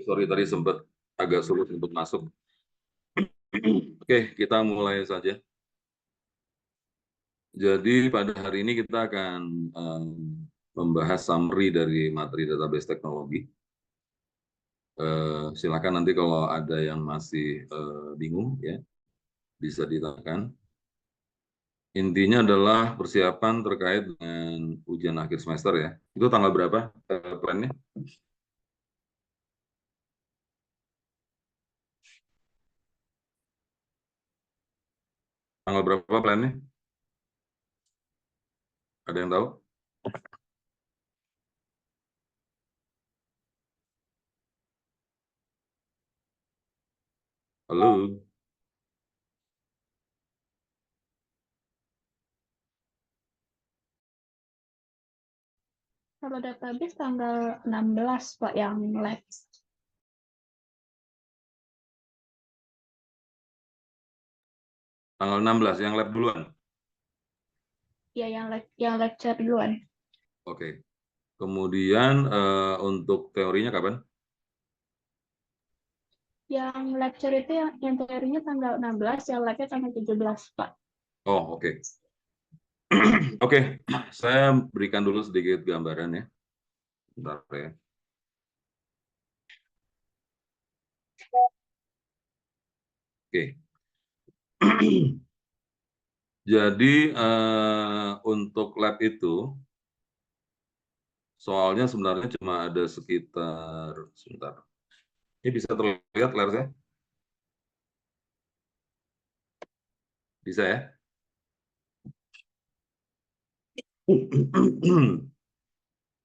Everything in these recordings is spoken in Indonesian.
Sorry tadi sempat agak sulit untuk masuk. Oke, kita mulai saja. Jadi pada hari ini kita akan membahas summary dari materi database teknologi. Silakan nanti kalau ada yang masih bingung ya bisa ditanyakan. Intinya adalah persiapan terkait dengan ujian akhir semester ya. Itu tanggal berapa plannya? Tanggal berapa plannya? Ada yang tahu? Halo? Kalau database tanggal 16, Pak, yang lab. Tanggal 16, yang lab duluan? Ya, yang lecture duluan. Oke. Kemudian untuk teorinya kapan? Yang lecture itu yang teorinya tanggal 16, yang labnya tanggal 17, Pak. Oh, oke. Oke, saya berikan dulu sedikit gambaran ya. Bentar ya. Oke. Jadi untuk lab itu soalnya sebenarnya cuma ada sekitar sebentar. Ini bisa terlihat layar saya? Bisa ya?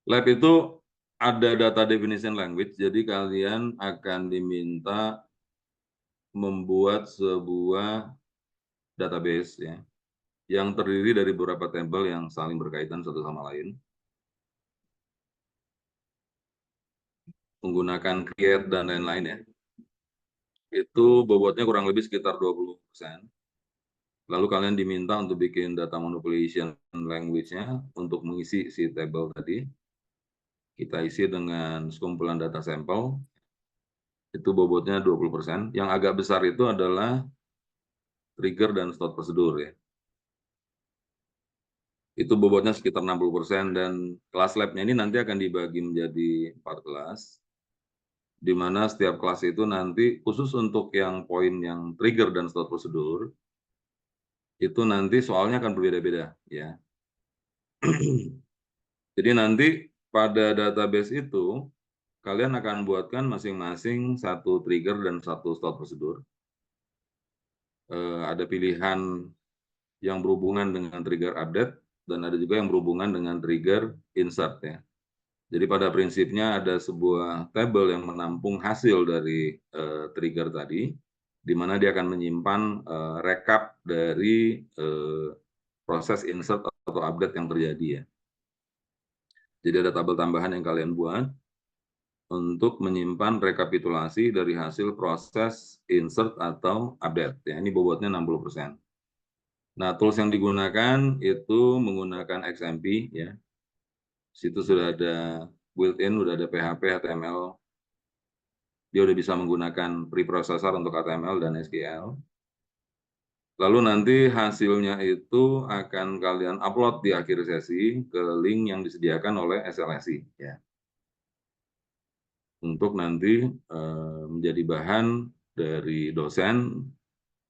Lab itu ada data definition language, jadi kalian akan diminta membuat sebuah database ya, yang terdiri dari beberapa tabel yang saling berkaitan satu sama lain, menggunakan create dan lain-lain ya. Itu bobotnya kurang lebih sekitar 20%. Lalu kalian diminta untuk bikin data manipulation language-nya untuk mengisi si table tadi. Kita isi dengan sekumpulan data sampel, itu bobotnya 20%. Yang agak besar itu adalah trigger dan stored prosedur ya. Itu bobotnya sekitar 60%, dan kelas lab-nya ini nanti akan dibagi menjadi 4 kelas, di mana setiap kelas itu nanti khusus untuk yang poin yang trigger dan stored prosedur, itu nanti soalnya akan berbeda-beda ya. Jadi nanti pada database itu kalian akan buatkan masing-masing satu trigger dan satu stored prosedur. Ada pilihan yang berhubungan dengan trigger update dan ada juga yang berhubungan dengan trigger insert ya. Jadi pada prinsipnya ada sebuah table yang menampung hasil dari trigger tadi, di mana dia akan menyimpan rekap dari proses insert atau update yang terjadi ya. Jadi ada tabel tambahan yang kalian buat untuk menyimpan rekapitulasi dari hasil proses insert atau update. Ya, ini bobotnya 60%. Nah, tools yang digunakan itu menggunakan XMP. Ya. Situ sudah ada built-in, sudah ada PHP, HTML. Dia udah bisa menggunakan preprocessor untuk HTML dan SQL. Lalu nanti hasilnya itu akan kalian upload di akhir sesi ke link yang disediakan oleh SLSI. Ya. Untuk nanti menjadi bahan dari dosen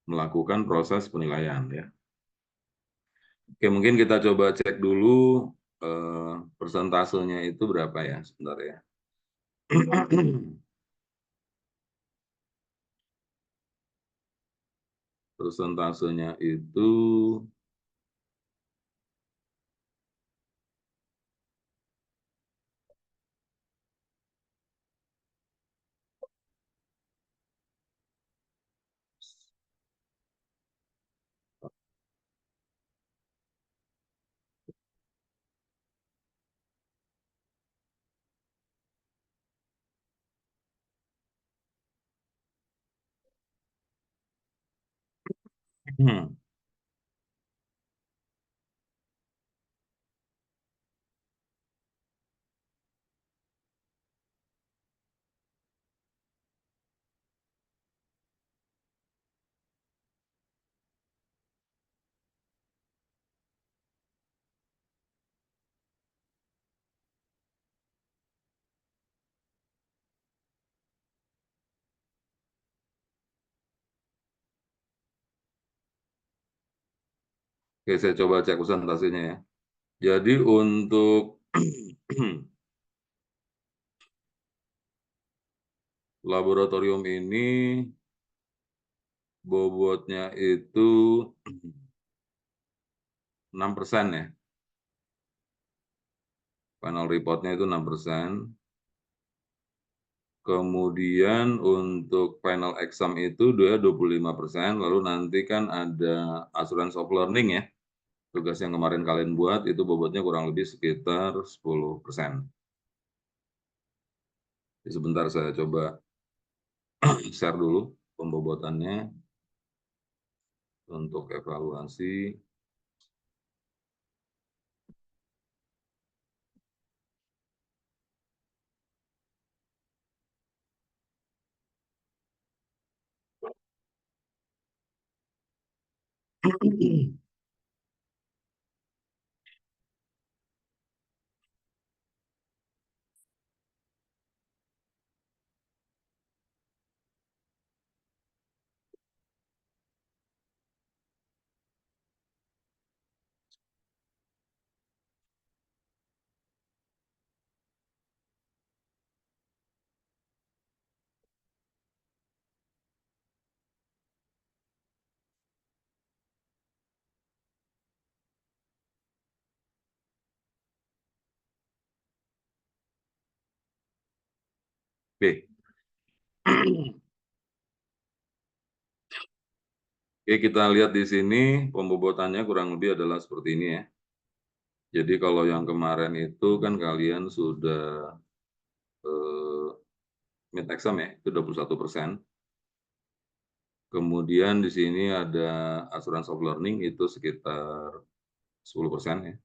melakukan proses penilaian ya. Oke, mungkin kita coba cek dulu persentasenya itu berapa ya, sebentar ya. Persentasenya itu Oke, saya coba cek presentasinya ya. Jadi untuk laboratorium ini bobotnya itu 6% ya. Final reportnya itu 6%. Kemudian untuk final exam itu dia 25%. Lalu nanti kan ada assurance of learning ya. Tugas yang kemarin kalian buat itu bobotnya kurang lebih sekitar 10%. Sebentar saya coba share dulu pembobotannya untuk evaluasi. Oke. Oke, kita lihat di sini pembobotannya kurang lebih adalah seperti ini ya. Jadi kalau yang kemarin itu kan kalian sudah mid exam ya, itu 21%. Kemudian di sini ada assurance of learning itu sekitar 10% ya.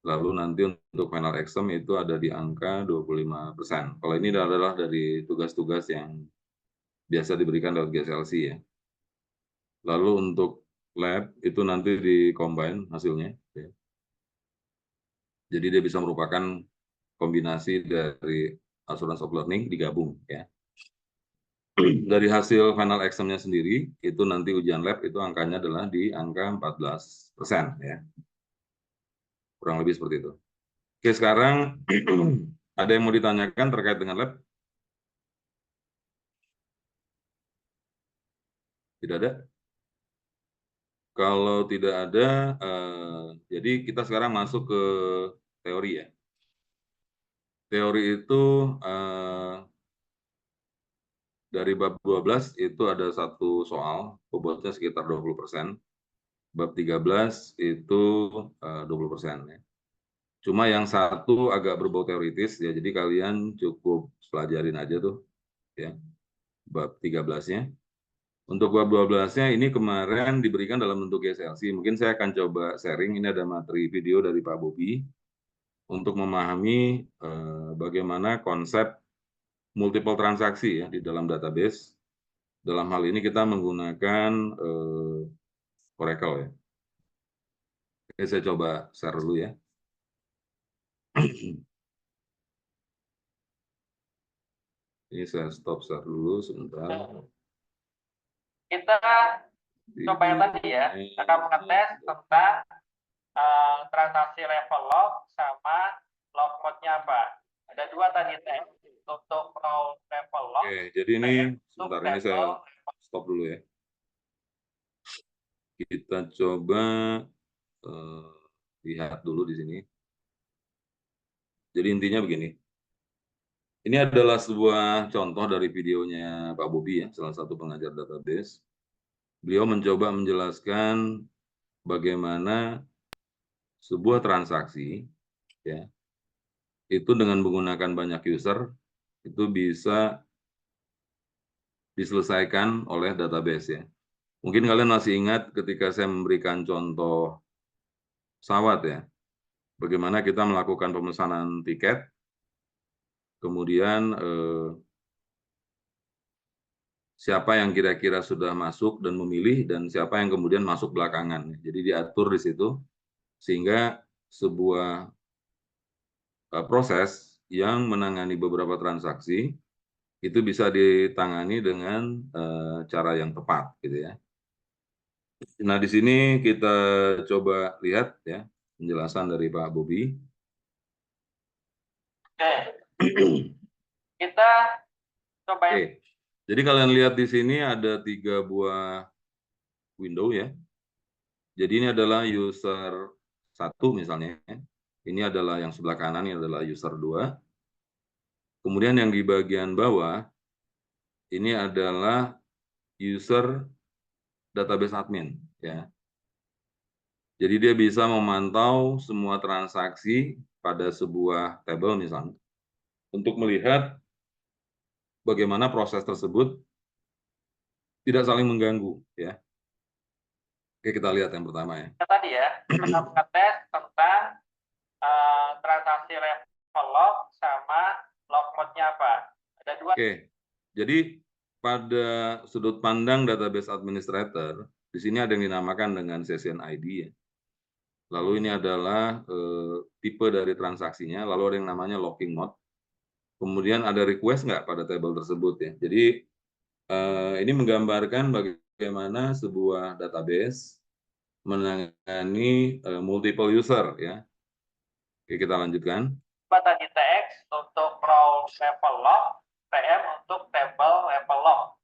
Lalu nanti untuk final exam itu ada di angka 25%. Kalau ini adalah dari tugas-tugas yang biasa diberikan lewat GSLC ya. Lalu untuk lab itu nanti di-combine hasilnya. Ya. Jadi dia bisa merupakan kombinasi dari assurance of learning digabung ya. Dari hasil final exam-nya sendiri, itu nanti ujian lab itu angkanya adalah di angka 14% ya. Kurang lebih seperti itu. Oke, sekarang ada yang mau ditanyakan terkait dengan lab? Tidak ada? Kalau tidak ada, jadi kita sekarang masuk ke teori ya. Teori itu dari bab 12 itu ada satu soal, bobotnya sekitar 20%. Bab 13 itu 20% ya. Cuma yang satu agak berbau teoritis ya, jadi kalian cukup pelajarin aja tuh ya, bab 13-nya. Untuk bab 12-nya ini kemarin diberikan dalam bentuk GSLC. Mungkin saya akan coba sharing, ini ada materi video dari Pak Bobi untuk memahami bagaimana konsep multiple transaksi ya di dalam database. Dalam hal ini kita menggunakan Oracle ya. Oke, saya coba share dulu ya. Ini saya stop share dulu sebentar. Kita coba yang tadi ya, akan mengetes tentang transaksi level log sama log mode-nya apa. Ada dua tadi tes untuk level log. Oke, jadi ini sebentar ini saya stop dulu ya. Kita coba lihat dulu di sini. Jadi intinya begini. Ini adalah sebuah contoh dari videonya Pak Bobi ya, salah satu pengajar database. Beliau mencoba menjelaskan bagaimana sebuah transaksi ya, itu dengan menggunakan banyak user itu bisa diselesaikan oleh database ya. Mungkin kalian masih ingat ketika saya memberikan contoh pesawat ya, bagaimana kita melakukan pemesanan tiket, kemudian siapa yang kira-kira sudah masuk dan memilih, dan siapa yang kemudian masuk belakangan. Jadi diatur di situ, sehingga sebuah proses yang menangani beberapa transaksi, itu bisa ditangani dengan cara yang tepat, gitu ya. Nah, di sini kita coba lihat ya penjelasan dari Pak Bobi. Oke, kita coba yang Oke, jadi kalian lihat di sini ada 3 buah window ya. Jadi ini adalah user 1 misalnya. Ini adalah yang sebelah kanan, ini adalah user 2. Kemudian yang di bagian bawah, ini adalah user database admin ya. Jadi dia bisa memantau semua transaksi pada sebuah tabel misalnya untuk melihat bagaimana proses tersebut tidak saling mengganggu ya. Oke, kita lihat yang pertama ya. tadi ya, kita mengetes tentang transaksi level log sama log mode-nya apa. Ada dua. Oke, jadi pada sudut pandang database administrator, di sini ada yang dinamakan dengan session ID ya. Lalu ini adalah tipe dari transaksinya, lalu ada yang namanya locking mode. Kemudian ada request nggak pada table tersebut ya. Jadi ini menggambarkan bagaimana sebuah database menangani multiple user ya. Oke, kita lanjutkan. Tadi TX untuk row level log, TM untuk table level log.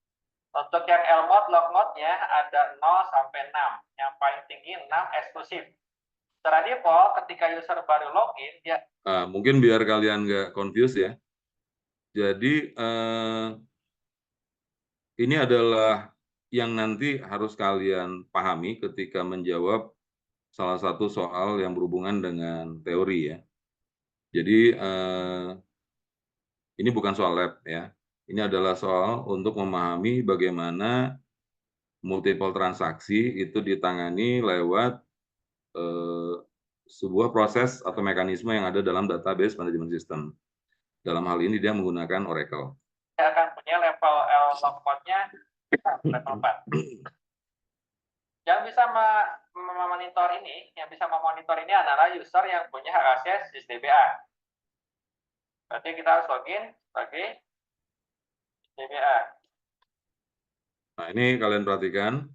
Untuk yang L mode, log mode-nya ada 0 sampai 6. Yang paling tinggi 6 eksklusif. Secara default, ketika user baru login, dia Mungkin biar kalian nggak confuse ya. Jadi ini adalah yang nanti harus kalian pahami ketika menjawab salah satu soal yang berhubungan dengan teori ya. Jadi ini bukan soal lab ya. Ini adalah soal untuk memahami bagaimana multiple transaksi itu ditangani lewat sebuah proses atau mekanisme yang ada dalam database management system. Dalam hal ini dia menggunakan Oracle. akan punya level L log mode-nya level 4. Yang bisa memonitor ini, adalah user yang punya hak akses SysDBA. Berarti kita harus login sebagai SysDBA. Nah, ini kalian perhatikan.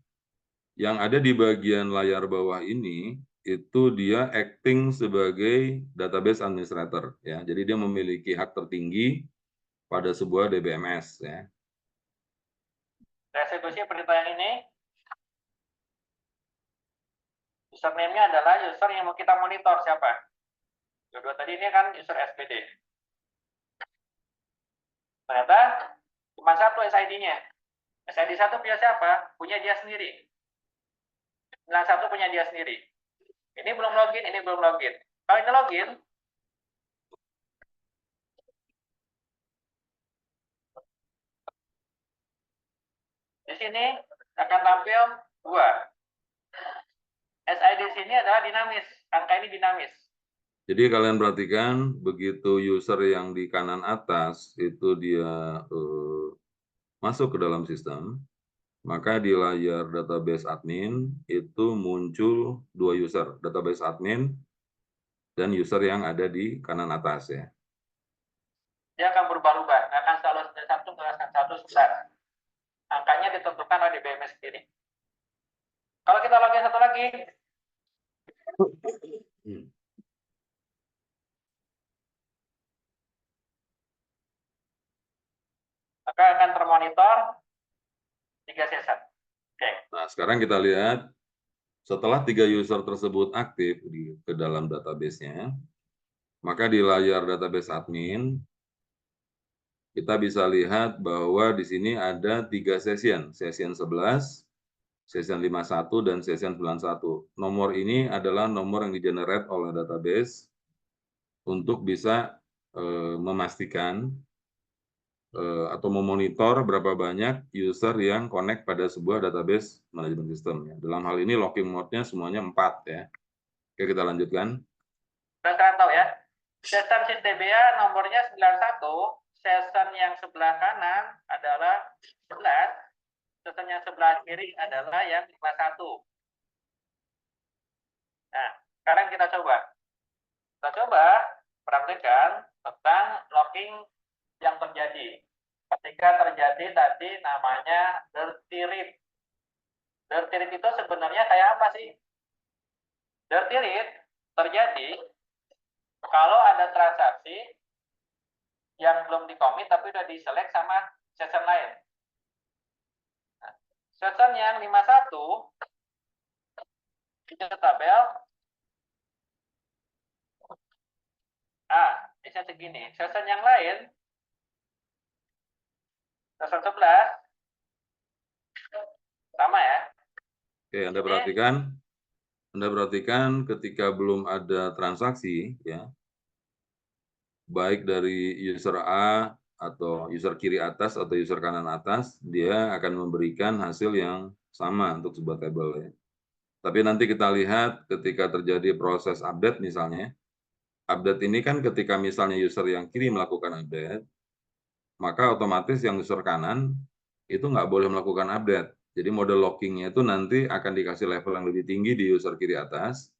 Yang ada di bagian layar bawah ini, itu dia acting sebagai database administrator. Ya. Jadi dia memiliki hak tertinggi pada sebuah DBMS. Ya. Eksekusi perintah yang ini, username-nya adalah user yang mau kita monitor siapa. Kedua tadi ini kan user SPD. Ternyata cuma satu SID-nya. SID 1 punya siapa? Punya dia sendiri. 91 punya dia sendiri. Ini belum login, ini belum login. Kalau ini login, di sini akan tampil 2. SID di sini adalah dinamis. Angka ini dinamis. Jadi kalian perhatikan, begitu user yang di kanan atas itu dia masuk ke dalam sistem, maka di layar database admin itu muncul 2 user, database admin dan user yang ada di kanan atas ya. Dia akan berubah-ubah, nggak akan selalu 1, nggak akan selalu 9. Angkanya ditentukan oleh DBMS sendiri. Kalau kita login satu lagi, maka akan termonitor 3 session. Oke. Nah, sekarang kita lihat setelah 3 user tersebut aktif ke dalam database-nya, maka di layar database admin kita bisa lihat bahwa di sini ada 3 session 11, session 51, dan session 91. Nomor ini adalah nomor yang di-generate oleh database untuk bisa memastikan atau memonitor berapa banyak user yang connect pada sebuah database management system. Ya. Dalam hal ini locking mode-nya semuanya 4 ya. Oke, kita lanjutkan. Kalian tahu ya, session SysDBA nomornya 91, session yang sebelah kanan adalah 11, session yang sebelah kiri adalah yang 51. Nah, sekarang kita coba praktekkan tentang locking yang terjadi ketika terjadi tadi namanya dirty read. Dirty read itu sebenarnya kayak apa sih? Dirty read terjadi kalau ada transaksi yang belum di-commit tapi udah di-select sama session lain. Nah, session yang 51 di tabel bisa segini. Session yang lain, session 11 sama ya. Oke, Anda perhatikan ketika belum ada transaksi, ya, baik dari user A atau user kiri atas atau user kanan atas, dia akan memberikan hasil yang sama untuk sebuah tabel, ya. Tapi nanti kita lihat ketika terjadi proses update misalnya, update ini kan ketika misalnya user yang kiri melakukan update, maka otomatis yang user kanan itu nggak boleh melakukan update. Jadi mode lockingnya itu nanti akan dikasih level yang lebih tinggi di user kiri atas,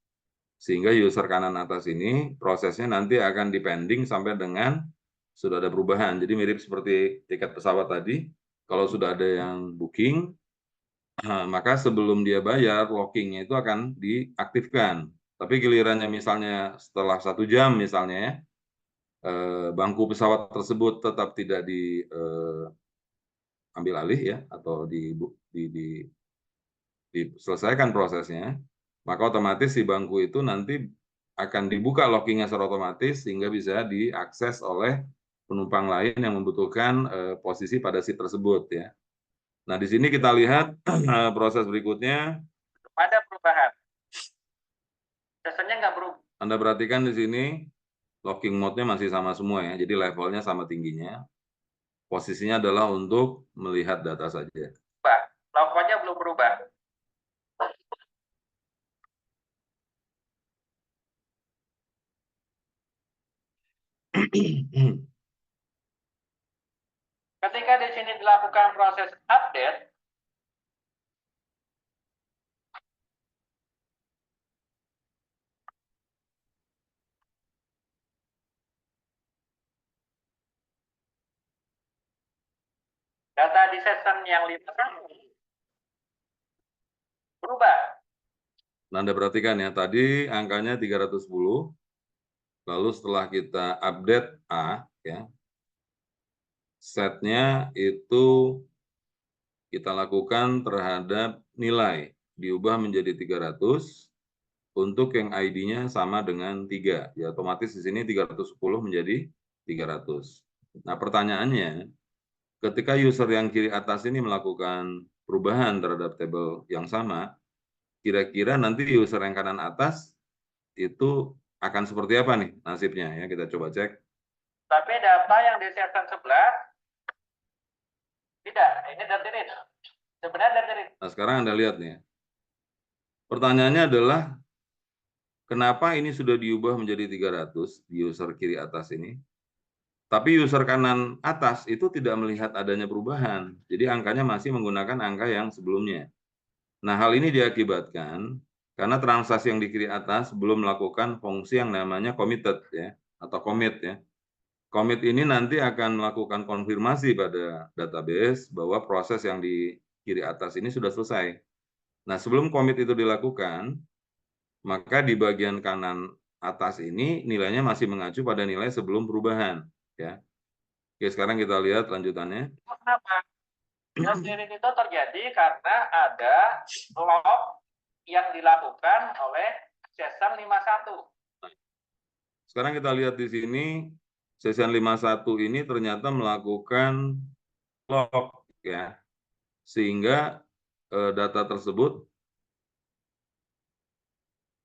sehingga user kanan atas ini prosesnya nanti akan dipending sampai dengan sudah ada perubahan. Jadi mirip seperti tiket pesawat tadi, kalau sudah ada yang booking, maka sebelum dia bayar, lockingnya itu akan diaktifkan. Tapi gilirannya misalnya setelah 1 jam misalnya ya, bangku pesawat tersebut tetap tidak diambil alih ya, atau diselesaikan prosesnya, maka otomatis si bangku itu nanti akan dibuka lockingnya secara otomatis sehingga bisa diakses oleh penumpang lain yang membutuhkan posisi pada seat tersebut ya. Nah, di sini kita lihat proses berikutnya. Ada perubahan. Sessionnya nggak berubah. Anda perhatikan di sini locking mode-nya masih sama semua ya, jadi levelnya sama tingginya. Posisinya adalah untuk melihat data saja. Logonya belum berubah. Ketika di sini dilakukan proses update, data di session yang 5 berubah. Nah, Anda perhatikan ya, tadi angkanya 310, lalu setelah kita update A, ya, setnya itu kita lakukan terhadap nilai, diubah menjadi 300, untuk yang ID-nya sama dengan 3, ya otomatis di sini 310 menjadi 300. Nah, pertanyaannya, ketika user yang kiri atas ini melakukan perubahan terhadap tabel yang sama, kira-kira nanti user yang kanan atas itu akan seperti apa nih nasibnya ya, kita coba cek. Tapi data yang di session 11 tidak, ini dirty read. Sebenarnya dirty read. Nah, sekarang Anda lihat nih. Pertanyaannya adalah kenapa ini sudah diubah menjadi 300 di user kiri atas ini, tapi user kanan atas itu tidak melihat adanya perubahan. Jadi angkanya masih menggunakan angka yang sebelumnya. Nah, hal ini diakibatkan karena transaksi yang di kiri atas belum melakukan fungsi yang namanya committed ya, atau commit ya. Commit ini nanti akan melakukan konfirmasi pada database bahwa proses yang di kiri atas ini sudah selesai. Nah, sebelum commit itu dilakukan, maka di bagian kanan atas ini nilainya masih mengacu pada nilai sebelum perubahan. Ya. Oke, sekarang kita lihat lanjutannya. Kenapa? Dirty read itu terjadi karena ada log yang dilakukan oleh session 51. Sekarang kita lihat di sini, session 51 ini ternyata melakukan log ya, sehingga data tersebut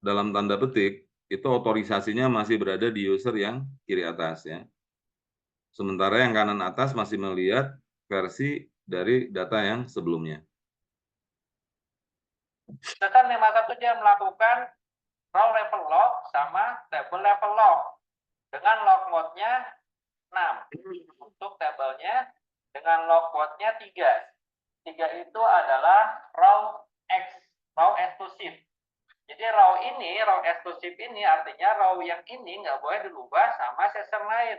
dalam tanda petik itu otorisasinya masih berada di user yang kiri atas ya. Sementara yang kanan atas masih melihat versi dari data yang sebelumnya. Session 51 dia melakukan row level log sama table level log dengan log mode-nya 6 untuk tabelnya, dengan log mode-nya 3. 3 itu adalah row exclusive. Jadi row exclusive ini artinya row yang ini nggak boleh dirubah sama session lain.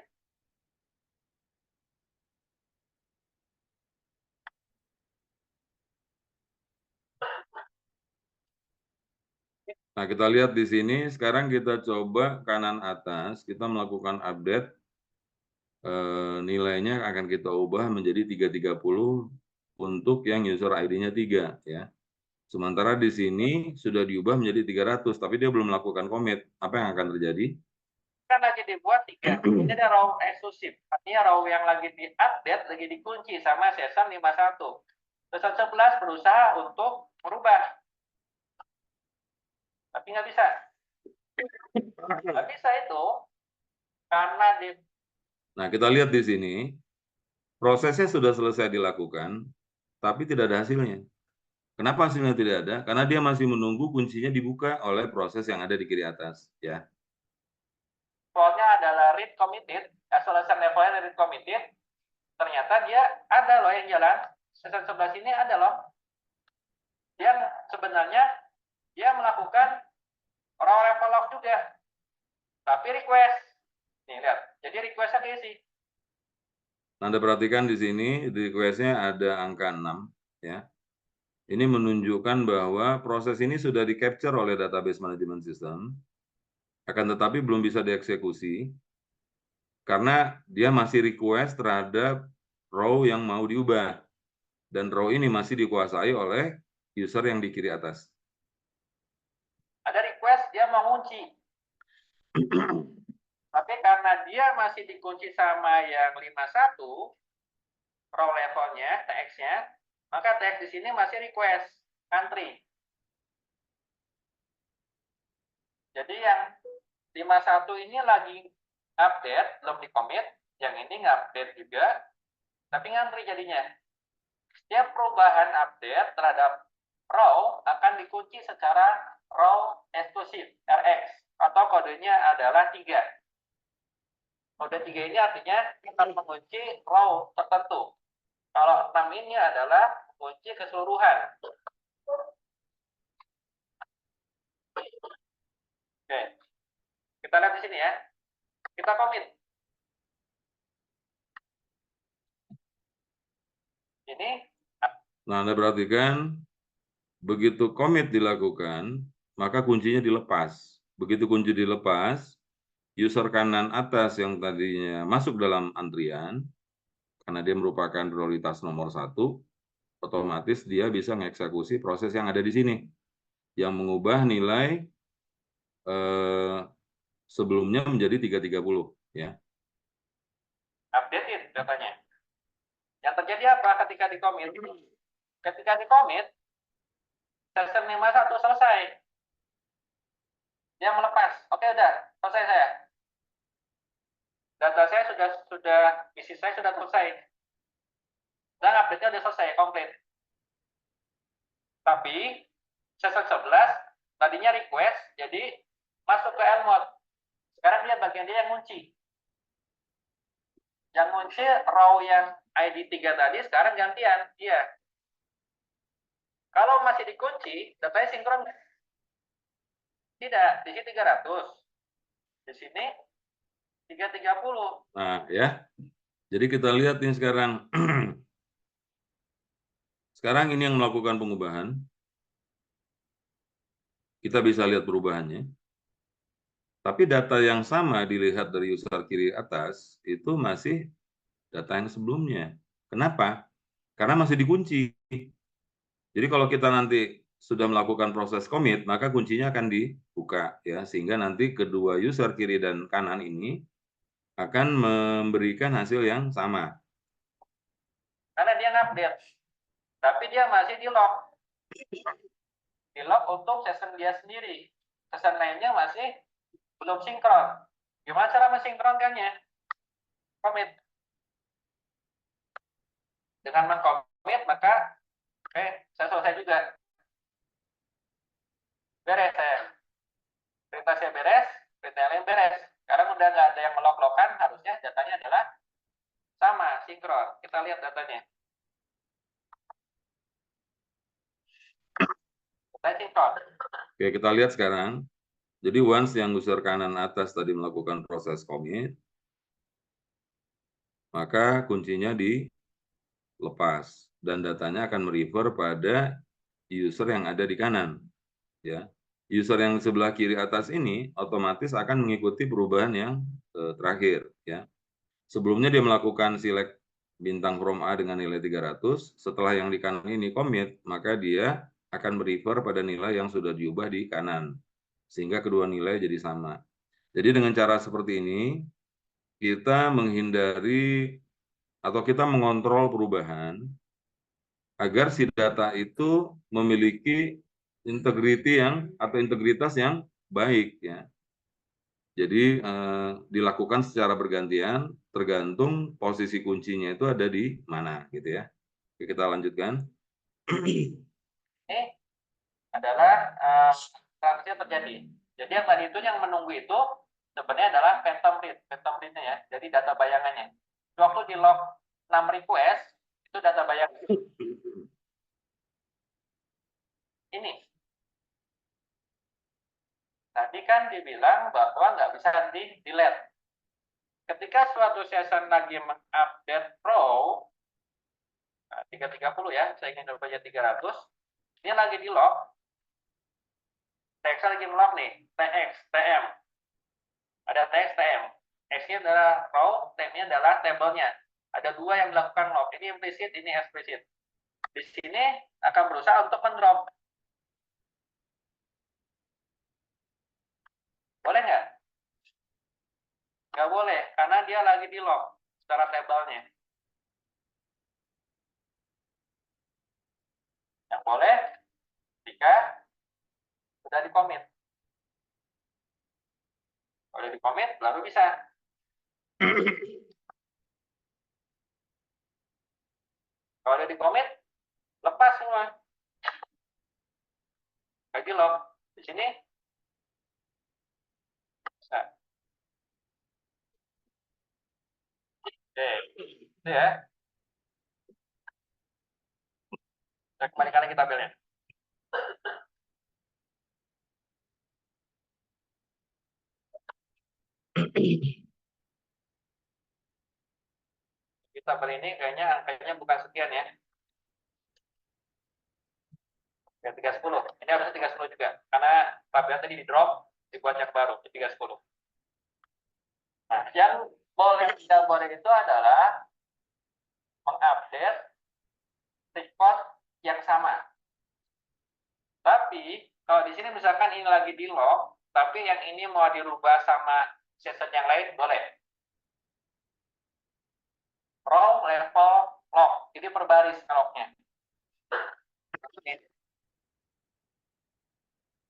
Nah, kita lihat di sini, sekarang kita coba kanan atas, kita melakukan update, nilainya akan kita ubah menjadi 330 untuk yang user ID-nya 3, ya. Sementara di sini sudah diubah menjadi 300, tapi dia belum melakukan commit. Apa yang akan terjadi? Kan lagi dibuat 3. Ini ada row eksklusif. Artinya row yang lagi di-update, lagi dikunci sama session 51. Session 11 berusaha untuk merubah. Tapi nggak bisa. Nggak bisa itu. Karena di... Nah, kita lihat di sini, prosesnya sudah selesai dilakukan, tapi tidak ada hasilnya. Kenapa hasilnya tidak ada? Karena dia masih menunggu kuncinya dibuka oleh proses yang ada di kiri atas, ya. Defaultnya adalah read committed, isolation levelnya read committed. Ternyata dia ada loh yang jalan. Session 11 ini ada loh. Dia sebenarnya dia melakukan row level lock juga. Tapi request. Nih, lihat. Jadi requestnya diisi. Anda perhatikan di sini, di request-nya ada angka 6, ya. Ini menunjukkan bahwa proses ini sudah di-capture oleh database management system, akan tetapi belum bisa dieksekusi, karena dia masih request terhadap row yang mau diubah. Dan row ini masih dikuasai oleh user yang di kiri atas. Ada request, dia mau ngunci. Tapi karena dia masih dikunci sama yang 51, row levelnya, TX-nya, maka TX di sini masih request, country. Jadi yang 51 ini lagi update, belum di-commit, yang ini nge-update juga, tapi ngantri jadinya. Setiap perubahan update terhadap row akan dikunci secara row eksklusif, RX, atau kodenya adalah 3. Kode 3 ini artinya akan mengunci row tertentu. Kalau 6 ini adalah kunci keseluruhan. Oke. Kita lihat di sini ya. Kita commit. Ini. Nah, Anda perhatikan, begitu commit dilakukan, maka kuncinya dilepas. Begitu kunci dilepas, user kanan atas yang tadinya masuk dalam antrian, karena dia merupakan prioritas nomor 1, otomatis dia bisa mengeksekusi proses yang ada di sini, yang mengubah nilai sebelumnya menjadi 330, ya. Update datanya. Yang terjadi apa ketika di-commit? Ketika di-commit, session 51 selesai. Dia melepas. Oke, udah. Selesai saya. Data saya sudah isi saya sudah selesai. Dan update-nya sudah selesai, komplit. Tapi, session 11, tadinya request, jadi masuk ke L mode. Sekarang lihat bagian dia yang ngunci. Yang ngunci row yang ID 3 tadi, sekarang gantian. Iya. Kalau masih dikunci, datanya sinkron. Tidak, di sini 300. Di sini 330. Nah, ya. Jadi kita lihat nih sekarang. Sekarang ini yang melakukan pengubahan. Kita bisa lihat perubahannya. Tapi data yang sama dilihat dari user kiri atas, itu masih data yang sebelumnya. Kenapa? Karena masih dikunci. Jadi kalau kita nanti sudah melakukan proses commit, maka kuncinya akan dibuka, ya, sehingga nanti kedua user kiri dan kanan ini akan memberikan hasil yang sama. Karena dia update, tapi dia masih di lock. Di lock untuk session dia sendiri. Session lainnya masih belum sinkron. Gimana cara mensinkronkannya? Commit. Dengan men-commit, maka saya selesai juga. Beres saya. Perintah saya beres, perintah lain beres. Sekarang udah nggak ada yang melok-lokan, harusnya datanya adalah sama, sinkron. Kita lihat datanya. Data sinkron. Oke, kita lihat sekarang. Jadi once yang user kanan atas tadi melakukan proses commit, maka kuncinya dilepas dan datanya akan merefer pada user yang ada di kanan, ya, user yang sebelah kiri atas ini otomatis akan mengikuti perubahan yang terakhir ya. Sebelumnya dia melakukan select bintang from A dengan nilai 300, setelah yang di kanan ini commit, maka dia akan merefer pada nilai yang sudah diubah di kanan, sehingga kedua nilai jadi sama. Jadi dengan cara seperti ini, kita menghindari atau kita mengontrol perubahan agar si data itu memiliki integritas yang baik ya. Jadi dilakukan secara bergantian tergantung posisi kuncinya itu ada di mana gitu ya. Oke, kita lanjutkan. Ini adalah transaksi yang terjadi. Jadi yang tadi itu yang menunggu itu sebenarnya adalah phantom read. Phantom read-nya ya. Jadi data bayangannya. Waktu di log 6 request itu data bayangan. Ini. Tadi kan dibilang bahwa nggak bisa di-delete. Ketika suatu session lagi mengupdate row, 330 ya, saya ingin baca 300, ini lagi di log, TX lagi nge-log nih, TX, TM. Ada TX, TM. X-nya adalah row, TM-nya adalah tabelnya. Ada dua yang dilakukan log, ini implicit, ini explicit. Di sini akan berusaha untuk mendrop. Boleh nggak? Nggak boleh, karena dia lagi di log secara tabelnya. Yang boleh jika sudah di-commit. Kalau di-commit, baru bisa. Kalau udah di-commit, lepas semua. Kayak di log. Di sini, bisa. Oke, itu ya. Kita kembalikan lagi tabelnya. Di tabel ini kayaknya angkanya bukan sekian ya. Ya 310. Ini harusnya 310 juga. Karena tabel tadi di drop, dibuat yang baru, di 310. Nah, yang boleh tidak boleh itu adalah mengupdate record yang sama. Tapi kalau di sini misalkan ini lagi di log, tapi yang ini mau dirubah sama session yang lain, boleh. Row, level, log. Jadi perbaris lognya.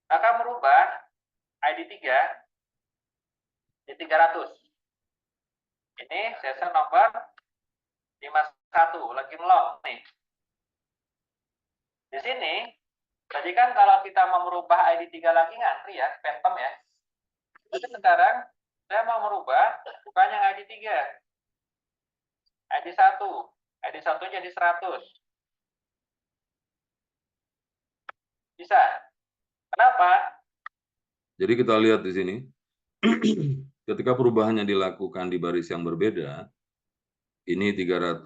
Akan merubah ID 3 di 300. Ini session nomor 51, lagi log nih. Di sini, tadi kan kalau kita mau merubah ID 3 lagi ngantri ya, phantom ya. Jadi sekarang saya mau merubah bukan yang ID 3. ID 1. ID 1 jadi 100. Bisa. Kenapa? Jadi kita lihat di sini, ketika perubahannya dilakukan di baris yang berbeda, ini 300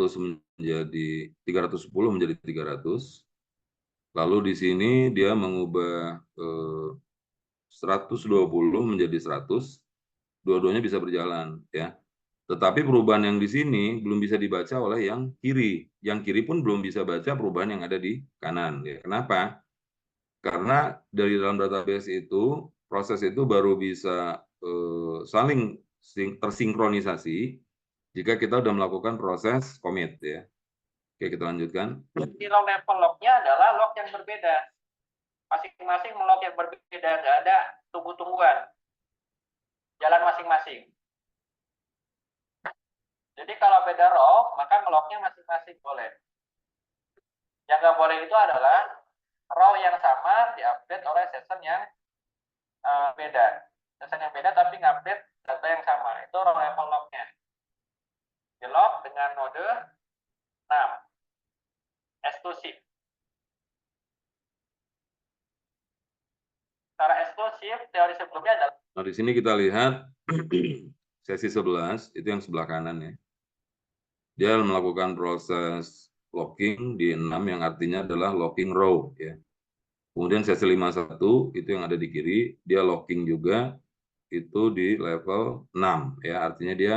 menjadi 310 menjadi 300. Lalu di sini dia mengubah 120 menjadi 100. Dua-duanya bisa berjalan ya. Tetapi perubahan yang di sini belum bisa dibaca oleh yang kiri. Yang kiri pun belum bisa baca perubahan yang ada di kanan ya. Kenapa? Karena dari dalam database itu proses itu baru bisa saling tersinkronisasi jika kita sudah melakukan proses commit ya. Oke, kita lanjutkan. Di log level lognya adalah log yang berbeda. Masing-masing log yang berbeda, nggak ada tunggu-tungguan. Jalan masing-masing. Jadi kalau beda row, maka lognya masing-masing boleh. Yang nggak boleh itu adalah row yang sama diupdate oleh session yang beda. Session yang beda tapi ngupdate data yang sama. Itu row level lognya. Di log dengan node 6. Eksklusif. Secara eksklusif, teori sebelumnya adalah... Nah, di sini kita lihat sesi 11, itu yang sebelah kanan ya. Dia melakukan proses locking di 6 yang artinya adalah locking row ya. Kemudian sesi 51 itu yang ada di kiri, dia locking juga itu di level 6 ya, artinya dia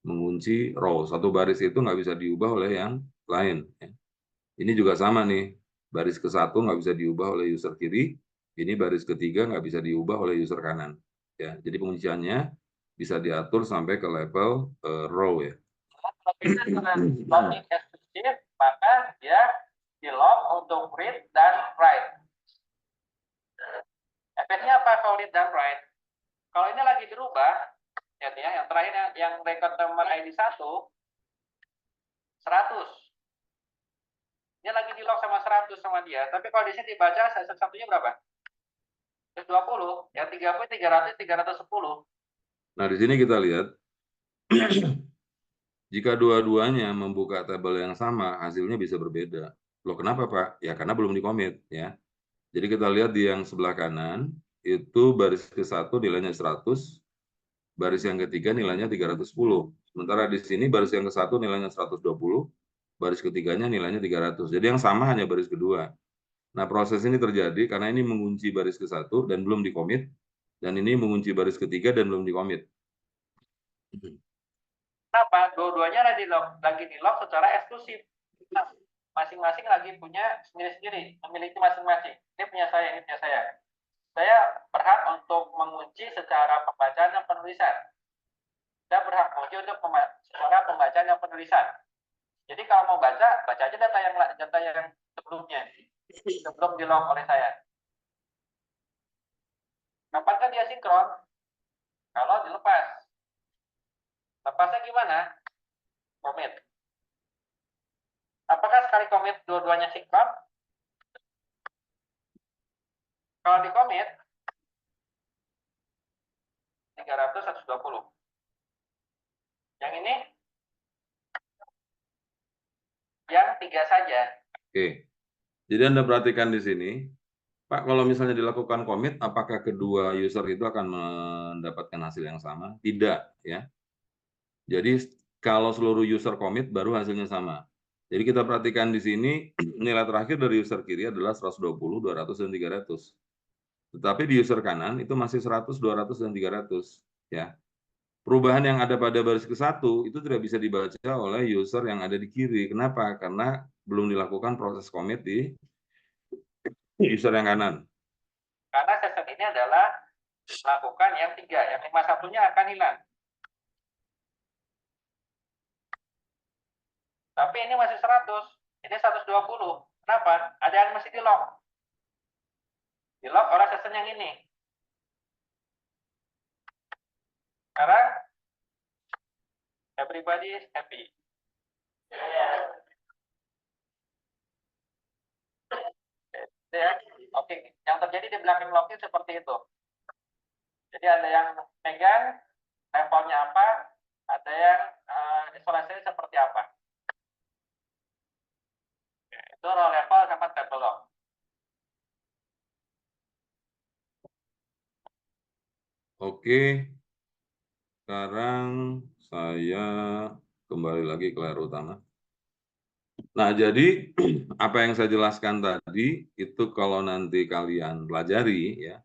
mengunci row. Satu baris itu nggak bisa diubah oleh yang lain. Ya. Ini juga sama nih, baris ke-1 nggak bisa diubah oleh user kiri, ini baris ketiga nggak bisa diubah oleh user kanan. Ya, jadi pengunciannya bisa diatur sampai ke level row ya. Kalau kita dengan logging eksklusif, maka dia di lock untuk read dan write. Efeknya apa kalau read dan write? Kalau ini lagi dirubah, ya, yang terakhir yang record nomor ID 100, dia lagi di lock sama 100 sama dia, tapi kalau di sini dibaca satunya berapa? 20, yang 30, 300, 310. Nah, di sini kita lihat, jika dua-duanya membuka tabel yang sama, hasilnya bisa berbeda. Loh, kenapa, Pak? Ya, karena belum dikomit, ya. Jadi kita lihat di yang sebelah kanan, itu baris ke-1 nilainya 100, baris yang ketiga nilainya 310. Sementara di sini baris yang ke-1 nilainya 120, baris ketiganya nilainya 300. Jadi yang sama hanya baris kedua. Nah, proses ini terjadi karena ini mengunci baris ke-1 dan belum dikomit, dan ini mengunci baris ketiga dan belum dikomit. Kenapa? Dua-duanya lagi di lock secara eksklusif. Masing-masing lagi punya sendiri-sendiri, memiliki masing-masing. Ini punya saya, ini punya saya. Saya berhak untuk mengunci secara pembacaan dan penulisan. Saya berhak mengunci untuk secara pembacaan dan penulisan. Jadi kalau mau baca aja data yang sebelumnya, sebelum di lock oleh saya. Kapan kan dia sinkron? Kalau dilepas. Lepasnya gimana? Commit. Apakah sekali commit dua-duanya sinkron? Kalau di commit 300, 120. Yang ini yang 3 saja. Oke. Jadi Anda perhatikan di sini, Pak, kalau misalnya dilakukan commit, apakah kedua user itu akan mendapatkan hasil yang sama? Tidak, ya. Jadi kalau seluruh user commit baru hasilnya sama. Jadi kita perhatikan di sini nilai terakhir dari user kiri adalah 120, 200, dan 300. Tetapi di user kanan itu masih 100, 200, dan 300. Ya. Perubahan yang ada pada baris ke-1 itu tidak bisa dibaca oleh user yang ada di kiri. Kenapa? Karena belum dilakukan proses commit di user yang kanan. Karena session ini adalah melakukan yang 3, yang 51-nya akan hilang. Tapi ini masih 100, ini 120. Kenapa? Ada yang masih di lock. Di lock oleh session yang ini. Sekarang everybody is happy. Ya. Oke, yang terjadi di belakang login seperti itu. Jadi ada yang megang levelnya apa, ada yang isolasinya seperti apa. Itu row level sama table log. Oke, sekarang saya kembali lagi ke layar utama. Nah, jadi apa yang saya jelaskan tadi, itu kalau nanti kalian pelajari, ya,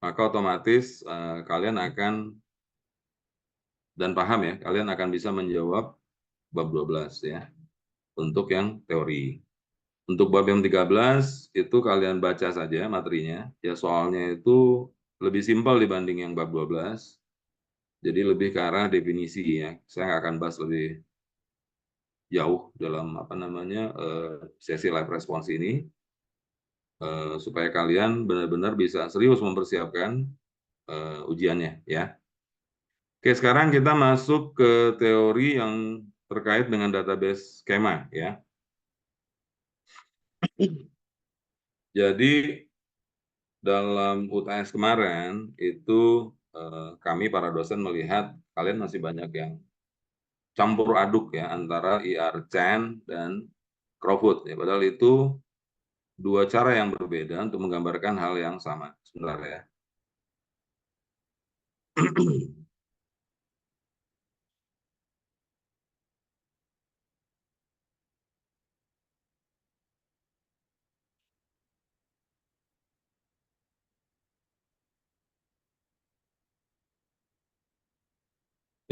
maka otomatis kalian akan, dan paham ya, kalian akan bisa menjawab bab 12 ya, untuk yang teori. Untuk bab yang 13, itu kalian baca saja materinya, ya soalnya itu lebih simpel dibanding yang bab 12, jadi lebih ke arah definisi ya, saya nggak akan bahas lebih jauh dalam sesi live response ini, supaya kalian benar-benar bisa serius mempersiapkan ujiannya ya. Oke, sekarang kita masuk ke teori yang terkait dengan database skema ya. Jadi dalam UTS kemarin itu kami para dosen melihat kalian masih banyak yang campur aduk ya antara IR-Chain dan Crowdfoot ya. Padahal itu dua cara yang berbeda untuk menggambarkan hal yang sama. Sebentar ya.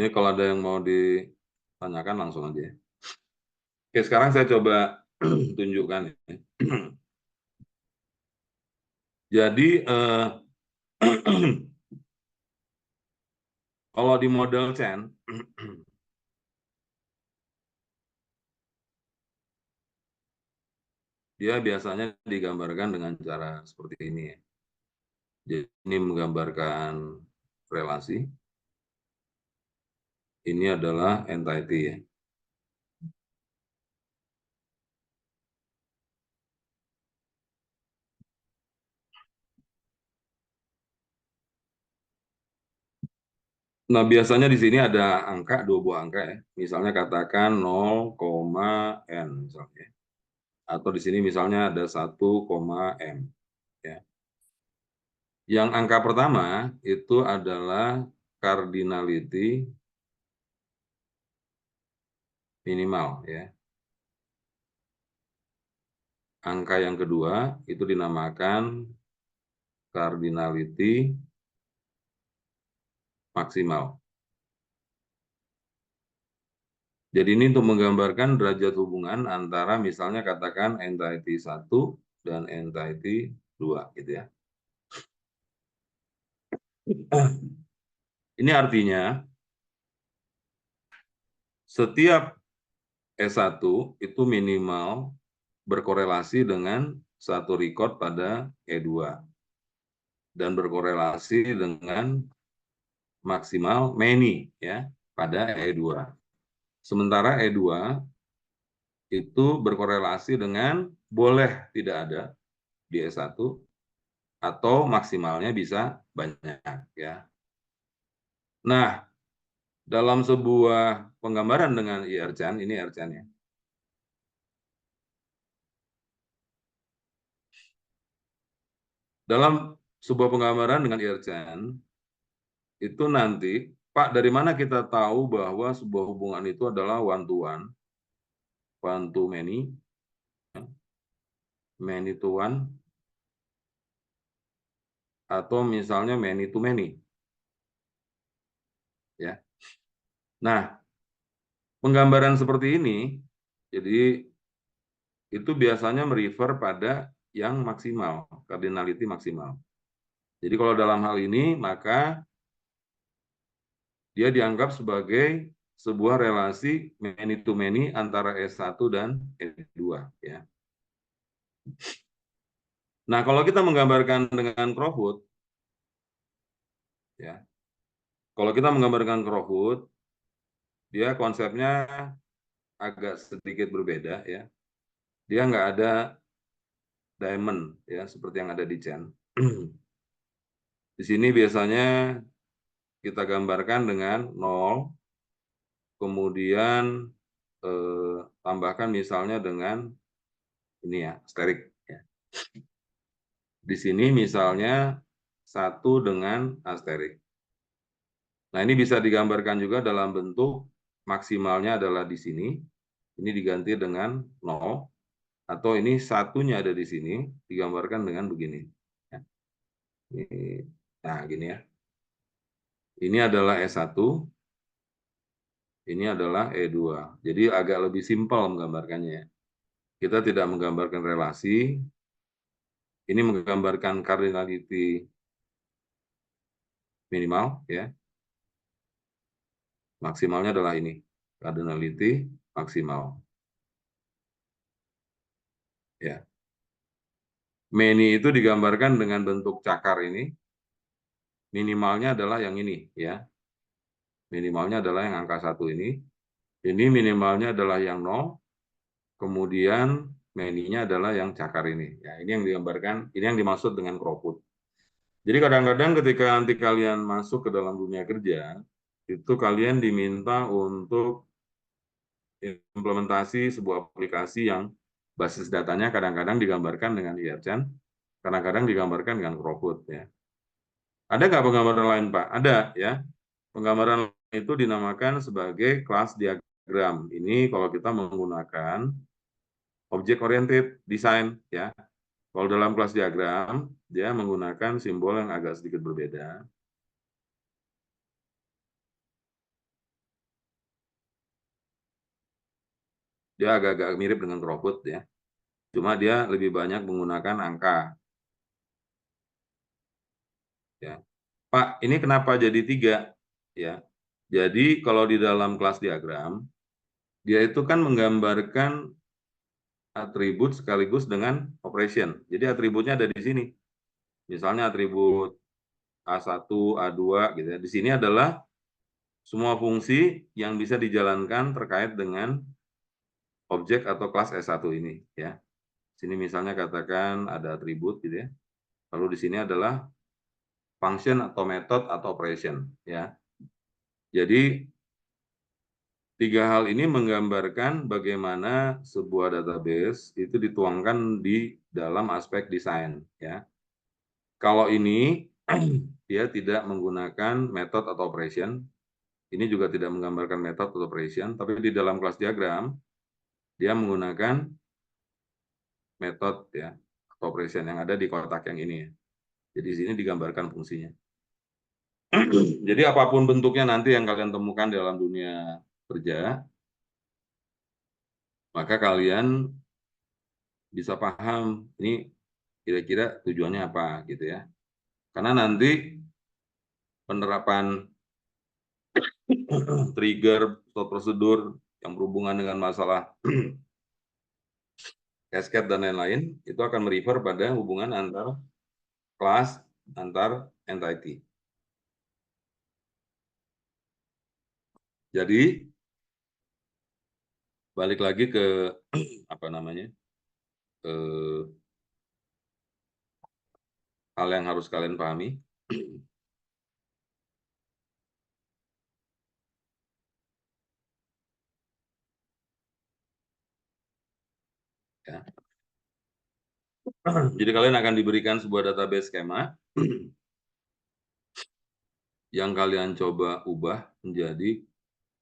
Ini kalau ada yang mau ditanyakan langsung aja. Oke, sekarang saya coba tunjukkan. Jadi kalau di model Chen, dia biasanya digambarkan dengan cara seperti ini ya. Jadi ini menggambarkan relasi. Ini adalah entity ya. Nah, biasanya di sini ada angka, 2 buah angka ya. Misalnya katakan 0,n misalnya. Atau di sini misalnya ada 1,m ya. Yang angka pertama itu adalah cardinality minimal ya. Angka yang kedua itu dinamakan cardinality maksimal. Jadi ini untuk menggambarkan derajat hubungan antara misalnya katakan entity 1 dan entity 2 gitu ya. Ini artinya setiap S1 itu minimal berkorelasi dengan satu record pada E2 dan berkorelasi dengan maksimal many ya pada E2. Sementara E2 itu berkorelasi dengan boleh tidak ada di S1 atau maksimalnya bisa banyak ya. Nah, dalam sebuah penggambaran dengan IRChan, ini IRChan ya. Dalam sebuah penggambaran dengan IRChan, itu nanti, Pak, dari mana kita tahu bahwa sebuah hubungan itu adalah one to many, many to one, atau misalnya many to many. Ya. Nah, penggambaran seperti ini, jadi itu biasanya merefer pada yang maksimal, cardinality maksimal. Jadi kalau dalam hal ini, maka dia dianggap sebagai sebuah relasi many to many antara S1 dan S2. Ya. Nah, kalau kita menggambarkan dengan Crowfoot, ya, kalau kita menggambarkan Crowfoot, dia konsepnya agak sedikit berbeda, ya. Dia nggak ada diamond, ya, seperti yang ada di Chen. Di sini biasanya kita gambarkan dengan 0, kemudian tambahkan misalnya dengan ini ya, asterik. Ya. Di sini misalnya 1 dengan asterik. Nah, ini bisa digambarkan juga dalam bentuk maksimalnya adalah di sini. Ini diganti dengan 0. Atau ini satunya ada di sini, digambarkan dengan begini. Nah, gini ya. Ini adalah S1. Ini adalah E2. Jadi agak lebih simpel menggambarkannya. Kita tidak menggambarkan relasi. Ini menggambarkan cardinality minimal, ya. Maksimalnya adalah ini, cardinality maksimal. Ya. Many itu digambarkan dengan bentuk cakar ini. Minimalnya adalah yang ini, ya. Minimalnya adalah yang angka 1 ini. Ini minimalnya adalah yang 0. Kemudian many-nya adalah yang cakar ini. Ya, ini yang digambarkan, ini yang dimaksud dengan Crowfoot. Jadi kadang-kadang ketika nanti kalian masuk ke dalam dunia kerja, itu kalian diminta untuk implementasi sebuah aplikasi yang basis datanya kadang-kadang digambarkan dengan IRChan, kadang-kadang digambarkan dengan Crowfoot. Ya. Ada nggak penggambaran lain, Pak? Ada, ya. Penggambaran itu dinamakan sebagai kelas diagram. Ini kalau kita menggunakan object oriented design, ya. Kalau dalam kelas diagram, dia menggunakan simbol yang agak sedikit berbeda. Dia agak-agak mirip dengan Crowfoot ya. Cuma dia lebih banyak menggunakan angka. Ya. Pak, ini kenapa jadi 3? Ya. Jadi kalau di dalam kelas diagram, dia itu kan menggambarkan atribut sekaligus dengan operation. Jadi atributnya ada di sini. Misalnya atribut A1, A2 gitu ya. Di sini adalah semua fungsi yang bisa dijalankan terkait dengan objek atau kelas S1 ini ya. Sini misalnya katakan ada atribut gitu ya. Lalu di sini adalah function atau method atau operation ya. Jadi 3 hal ini menggambarkan bagaimana sebuah database itu dituangkan di dalam aspek desain ya. Kalau ini dia tidak menggunakan method atau operation, ini juga tidak menggambarkan method atau operation, tapi di dalam kelas diagram dia menggunakan method ya atau operation yang ada di kotak yang ini ya. Jadi di sini digambarkan fungsinya. Jadi apapun bentuknya nanti yang kalian temukan dalam dunia kerja, maka kalian bisa paham ini kira-kira tujuannya apa gitu ya. Karena nanti penerapan trigger atau prosedur yang berhubungan dengan masalah cascade dan lain-lain itu akan merefer pada hubungan antar kelas, antar entity. Jadi balik lagi ke apa namanya hal yang harus kalian pahami. Ya. Jadi kalian akan diberikan sebuah database skema yang kalian coba ubah menjadi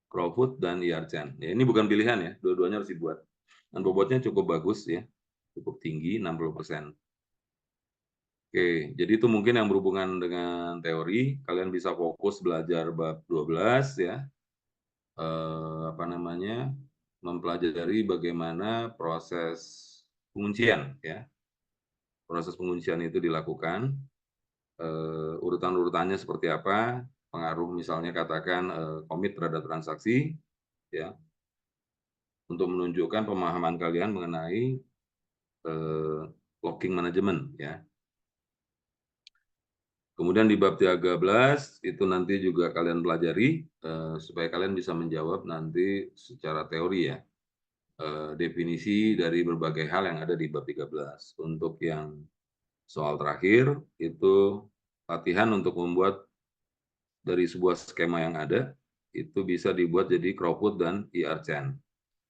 Crowfoot dan IRChan. Ya, ini bukan pilihan ya, dua-duanya harus dibuat. Dan bobotnya cukup bagus ya, cukup tinggi 60%. Oke, jadi itu mungkin yang berhubungan dengan teori. Kalian bisa fokus belajar bab 12 ya, apa namanya, mempelajari bagaimana proses penguncian ya. Proses penguncian itu dilakukan, urutan-urutannya seperti apa, pengaruh misalnya katakan komit terhadap transaksi, ya, untuk menunjukkan pemahaman kalian mengenai locking management ya. Kemudian di bab 13 itu nanti juga kalian pelajari supaya kalian bisa menjawab nanti secara teori ya. Definisi dari berbagai hal yang ada di bab 13. Untuk yang soal terakhir itu latihan untuk membuat dari sebuah skema yang ada itu bisa dibuat jadi Crowfoot dan IRChan.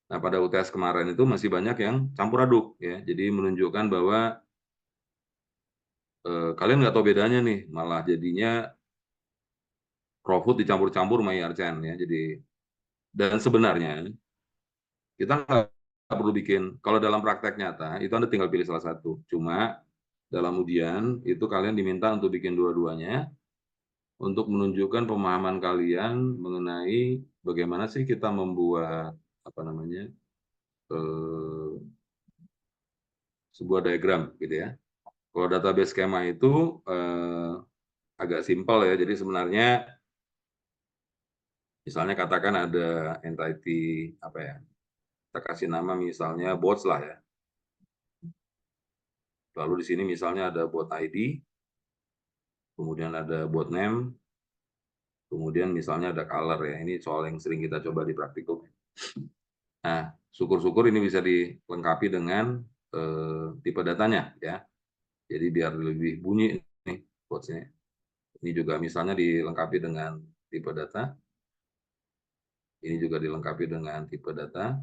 Nah, pada UTS kemarin itu masih banyak yang campur aduk ya. Jadi menunjukkan bahwa kalian nggak tahu bedanya nih, malah jadinya Crowfoot dicampur-campur sama IRChan ya. Jadi dan sebenarnya kita nggak perlu bikin, kalau dalam praktek nyata itu Anda tinggal pilih salah satu. Cuma dalam ujian itu kalian diminta untuk bikin dua-duanya untuk menunjukkan pemahaman kalian mengenai bagaimana sih kita membuat apa namanya sebuah diagram gitu ya. Kalau database skema itu agak simpel ya. Jadi sebenarnya misalnya katakan ada entity apa ya, kita kasih nama misalnya bots lah ya. Lalu di sini misalnya ada bot ID, kemudian ada bot name, kemudian misalnya ada color ya. Ini soal yang sering kita coba di praktikum. Nah, syukur-syukur ini bisa dilengkapi dengan tipe datanya ya. Jadi biar lebih bunyi nih botsnya. Ini juga misalnya dilengkapi dengan tipe data. Ini juga dilengkapi dengan tipe data.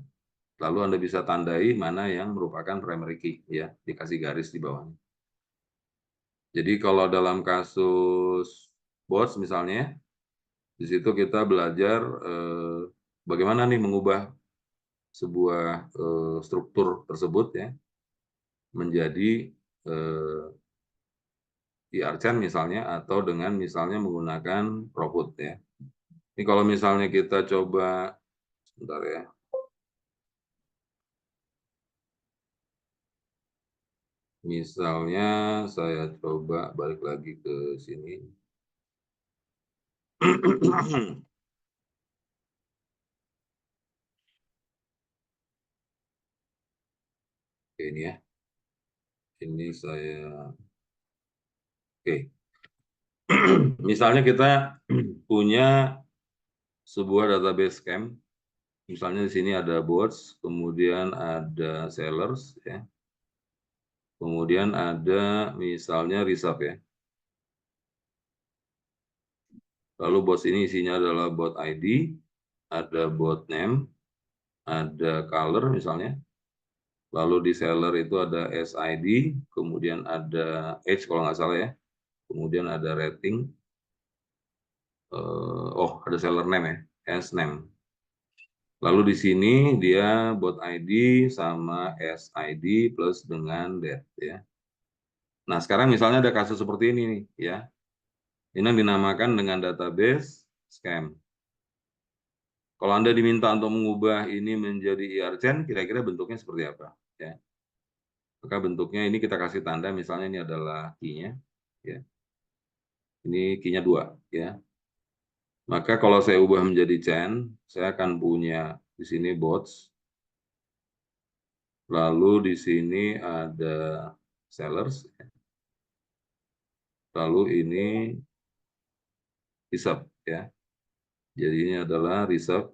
Lalu Anda bisa tandai mana yang merupakan primary key ya, dikasih garis di bawahnya. Jadi kalau dalam kasus bots misalnya, di situ kita belajar bagaimana nih mengubah sebuah struktur tersebut ya menjadi IRChan misalnya atau dengan misalnya menggunakan Crowfoot ya. Ini kalau misalnya kita coba sebentar ya. Misalnya saya coba balik lagi ke sini. Oke, ini ya. Ini saya oke. Misalnya kita punya sebuah database scam. Misalnya di sini ada bots, kemudian ada sellers ya. Kemudian ada misalnya resub ya. Lalu bot ini isinya adalah bot ID, ada bot name, ada color misalnya. Lalu di seller itu ada SID, kemudian ada age kalau nggak salah ya. Kemudian ada rating. Oh, ada seller name ya, S name. Lalu di sini dia bot ID sama SID plus dengan date ya. Nah, sekarang misalnya ada kasus seperti ini nih ya. Ini yang dinamakan dengan database scam. Kalau Anda diminta untuk mengubah ini menjadi IRCN, kira-kira bentuknya seperti apa? Ya. Maka bentuknya ini kita kasih tanda, misalnya ini adalah key-nya. Ya. Ini key-nya 2. Ya. Maka kalau saya ubah menjadi chain, saya akan punya di sini bots. Lalu di sini ada sellers. Lalu ini resub. Ya. Jadi ini adalah resub.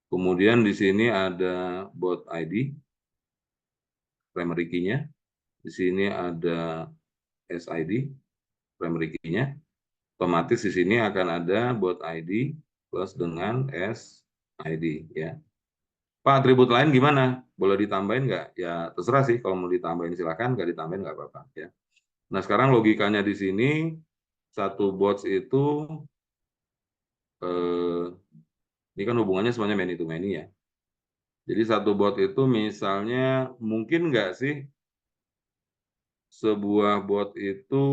Kemudian di sini ada bot ID, primary key-nya. Di sini ada SID, primary key-nya. Otomatis di sini akan ada bot ID plus dengan SID ya. Pak, atribut lain gimana? Boleh ditambahin nggak? Ya terserah sih, kalau mau ditambahin silakan, nggak ditambahin nggak apa-apa ya. Nah sekarang logikanya di sini satu bots itu ini kan hubungannya semuanya many to many ya. Jadi satu bot itu misalnya mungkin nggak sih sebuah bot itu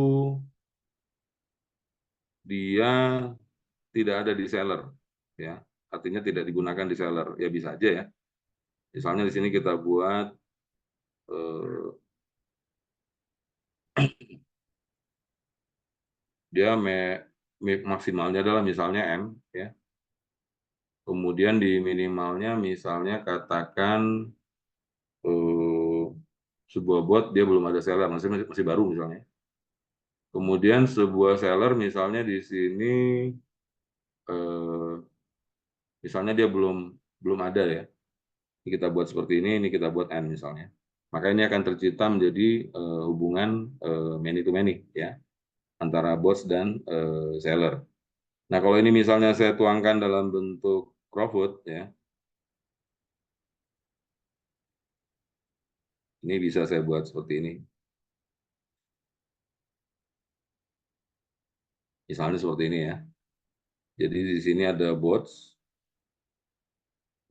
dia tidak ada di seller ya, artinya tidak digunakan di seller ya, bisa aja ya. Misalnya di sini kita buat dia maksimalnya adalah misalnya M ya. Kemudian di minimalnya misalnya katakan sebuah bot dia belum ada seller, masih baru misalnya. Kemudian sebuah seller misalnya di sini misalnya dia belum ada ya. Ini kita buat seperti ini kita buat N misalnya. Maka ini akan tercipta menjadi hubungan many to many ya, antara bots dan seller. Nah, kalau ini misalnya saya tuangkan dalam bentuk Crowdfoot ya. Ini bisa saya buat seperti ini. Misalnya seperti ini ya. Jadi di sini ada bots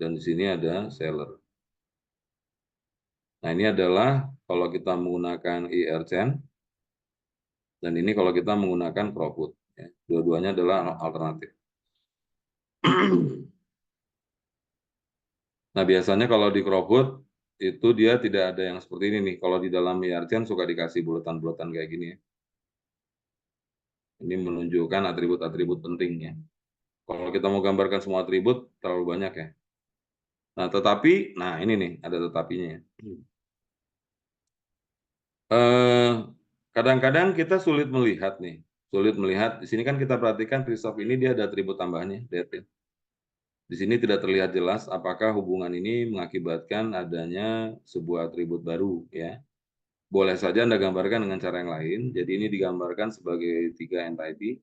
dan di sini ada seller. Nah, ini adalah kalau kita menggunakan IRCN dan ini kalau kita menggunakan Crowdfoot ya. Dua-duanya adalah alternatif. Nah, biasanya kalau di Crowdfoot itu dia tidak ada yang seperti ini nih. Kalau di dalam IRCN suka dikasih bulatan-bulatan kayak gini ya. Ini menunjukkan atribut-atribut pentingnya. Kalau kita mau gambarkan semua atribut terlalu banyak ya. Nah, tetapi, nah ini nih ada tetapinya. Kadang-kadang kita sulit melihat nih, Di sini kan kita perhatikan resolve ini dia ada atribut tambahannya, date. Di sini tidak terlihat jelas apakah hubungan ini mengakibatkan adanya sebuah atribut baru ya. Boleh saja Anda gambarkan dengan cara yang lain. Jadi ini digambarkan sebagai 3 entity.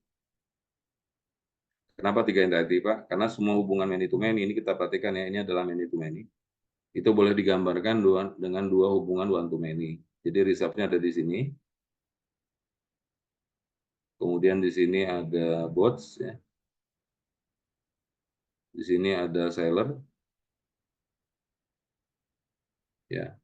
Kenapa 3 entity, Pak? Karena semua hubungan many to many ini kita perhatikan ya, ini adalah many to many. Itu boleh digambarkan dengan dua hubungan one to many. Jadi resolve-nya ada di sini. Kemudian di sini ada bots ya. Di sini ada seller. Ya.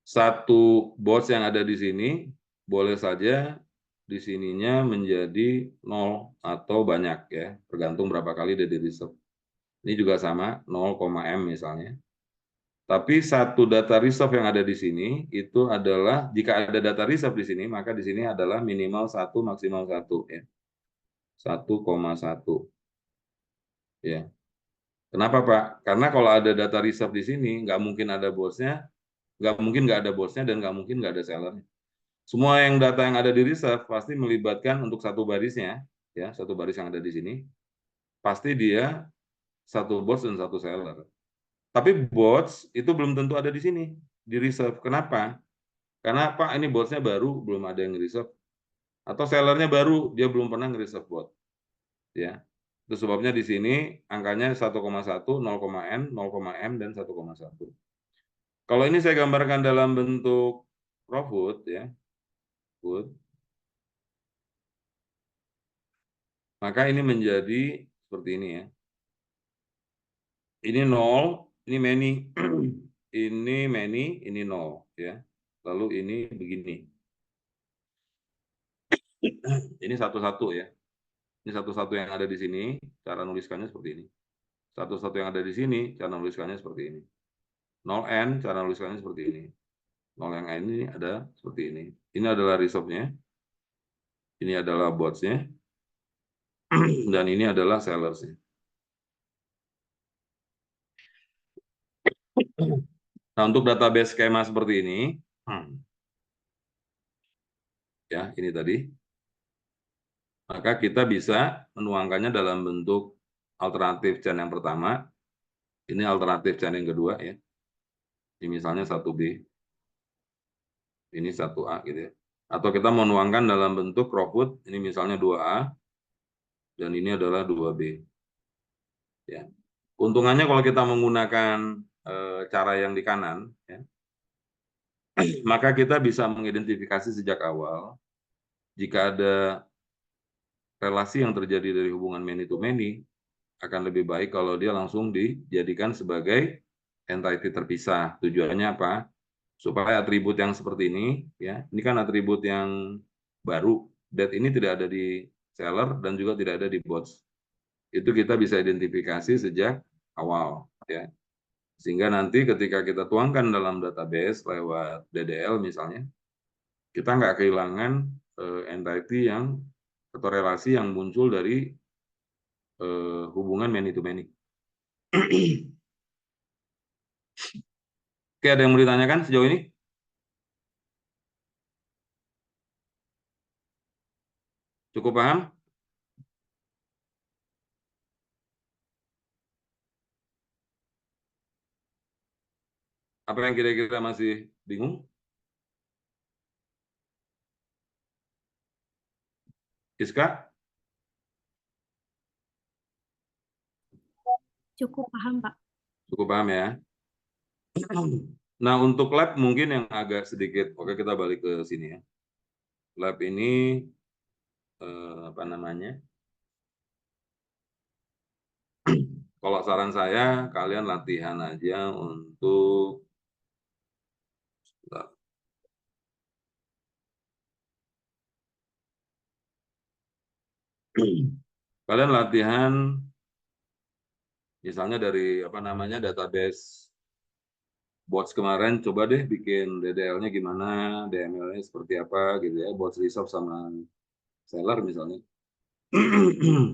Satu bots yang ada di sini boleh saja di sininya menjadi 0 atau banyak ya, tergantung berapa kali dia di reserve. Ini juga sama 0, M misalnya. Tapi satu data reserve yang ada di sini itu adalah jika ada data reserve di sini, maka di sini adalah minimal 1 maksimal 1 ya. 1,1 ya. Kenapa Pak? Karena kalau ada data reserve di sini nggak mungkin ada bosnya, nggak mungkin nggak ada bosnya dan nggak mungkin nggak ada sellernya. Semua data yang ada di reserve pasti melibatkan untuk satu barisnya ya, satu baris yang ada di sini pasti dia satu bos dan satu seller. Tapi bots itu belum tentu ada di sini, di reserve. Kenapa? Karena Pak ini botsnya baru, belum ada yang reserve. Atau sellernya baru, dia belum pernah nge-reserve bot. Ya. Itu sebabnya di sini angkanya 1,1, 0,N, 0,M, dan 1,1. Kalau ini saya gambarkan dalam bentuk Profut, ya, Food, maka ini menjadi seperti ini ya. Ini 0, ini many, ini many, ini 0 ya. Lalu ini begini. Ini satu-satu ya. Ini satu-satu yang ada di sini, cara nuliskannya seperti ini. Satu-satu yang ada di sini, cara nuliskannya seperti ini. 0N, cara nuliskannya seperti ini. 0 yang N ini ada seperti ini. Ini adalah reserve-nya. Ini adalah bots-nya. Dan ini adalah sellers-nya. Nah, untuk database skema seperti ini, ya, ini tadi, maka kita bisa menuangkannya dalam bentuk alternatif chain yang pertama, ini alternatif chain yang kedua, ya. Ini misalnya 1B, ini 1A, gitu ya. Atau kita menuangkan dalam bentuk Profut, ini misalnya 2A, dan ini adalah 2B. Ya. Untungannya kalau kita menggunakan cara yang di kanan, ya, maka kita bisa mengidentifikasi sejak awal jika ada relasi yang terjadi dari hubungan many to many, akan lebih baik kalau dia langsung dijadikan sebagai entity terpisah. Tujuannya apa? Supaya atribut yang seperti ini, ya, ini kan atribut yang baru, that ini tidak ada di seller dan juga tidak ada di bots. Itu kita bisa identifikasi sejak awal, ya. Sehingga nanti ketika kita tuangkan dalam database lewat DDL misalnya, kita nggak kehilangan entity yang atau relasi yang muncul dari hubungan many to many. Oke, ada yang mau ditanyakan sejauh ini? Cukup paham? Apa yang kira-kira masih bingung? Iska? Cukup paham, Pak. Cukup paham ya? Nah, untuk lab mungkin yang agak sedikit, oke kita balik ke sini ya. Lab ini, apa namanya? Kalau saran saya, kalian latihan aja untuk kalian latihan misalnya dari apa namanya database bots kemarin, coba deh bikin DDL-nya gimana, DML-nya seperti apa gitu ya, bots reserve sama seller misalnya.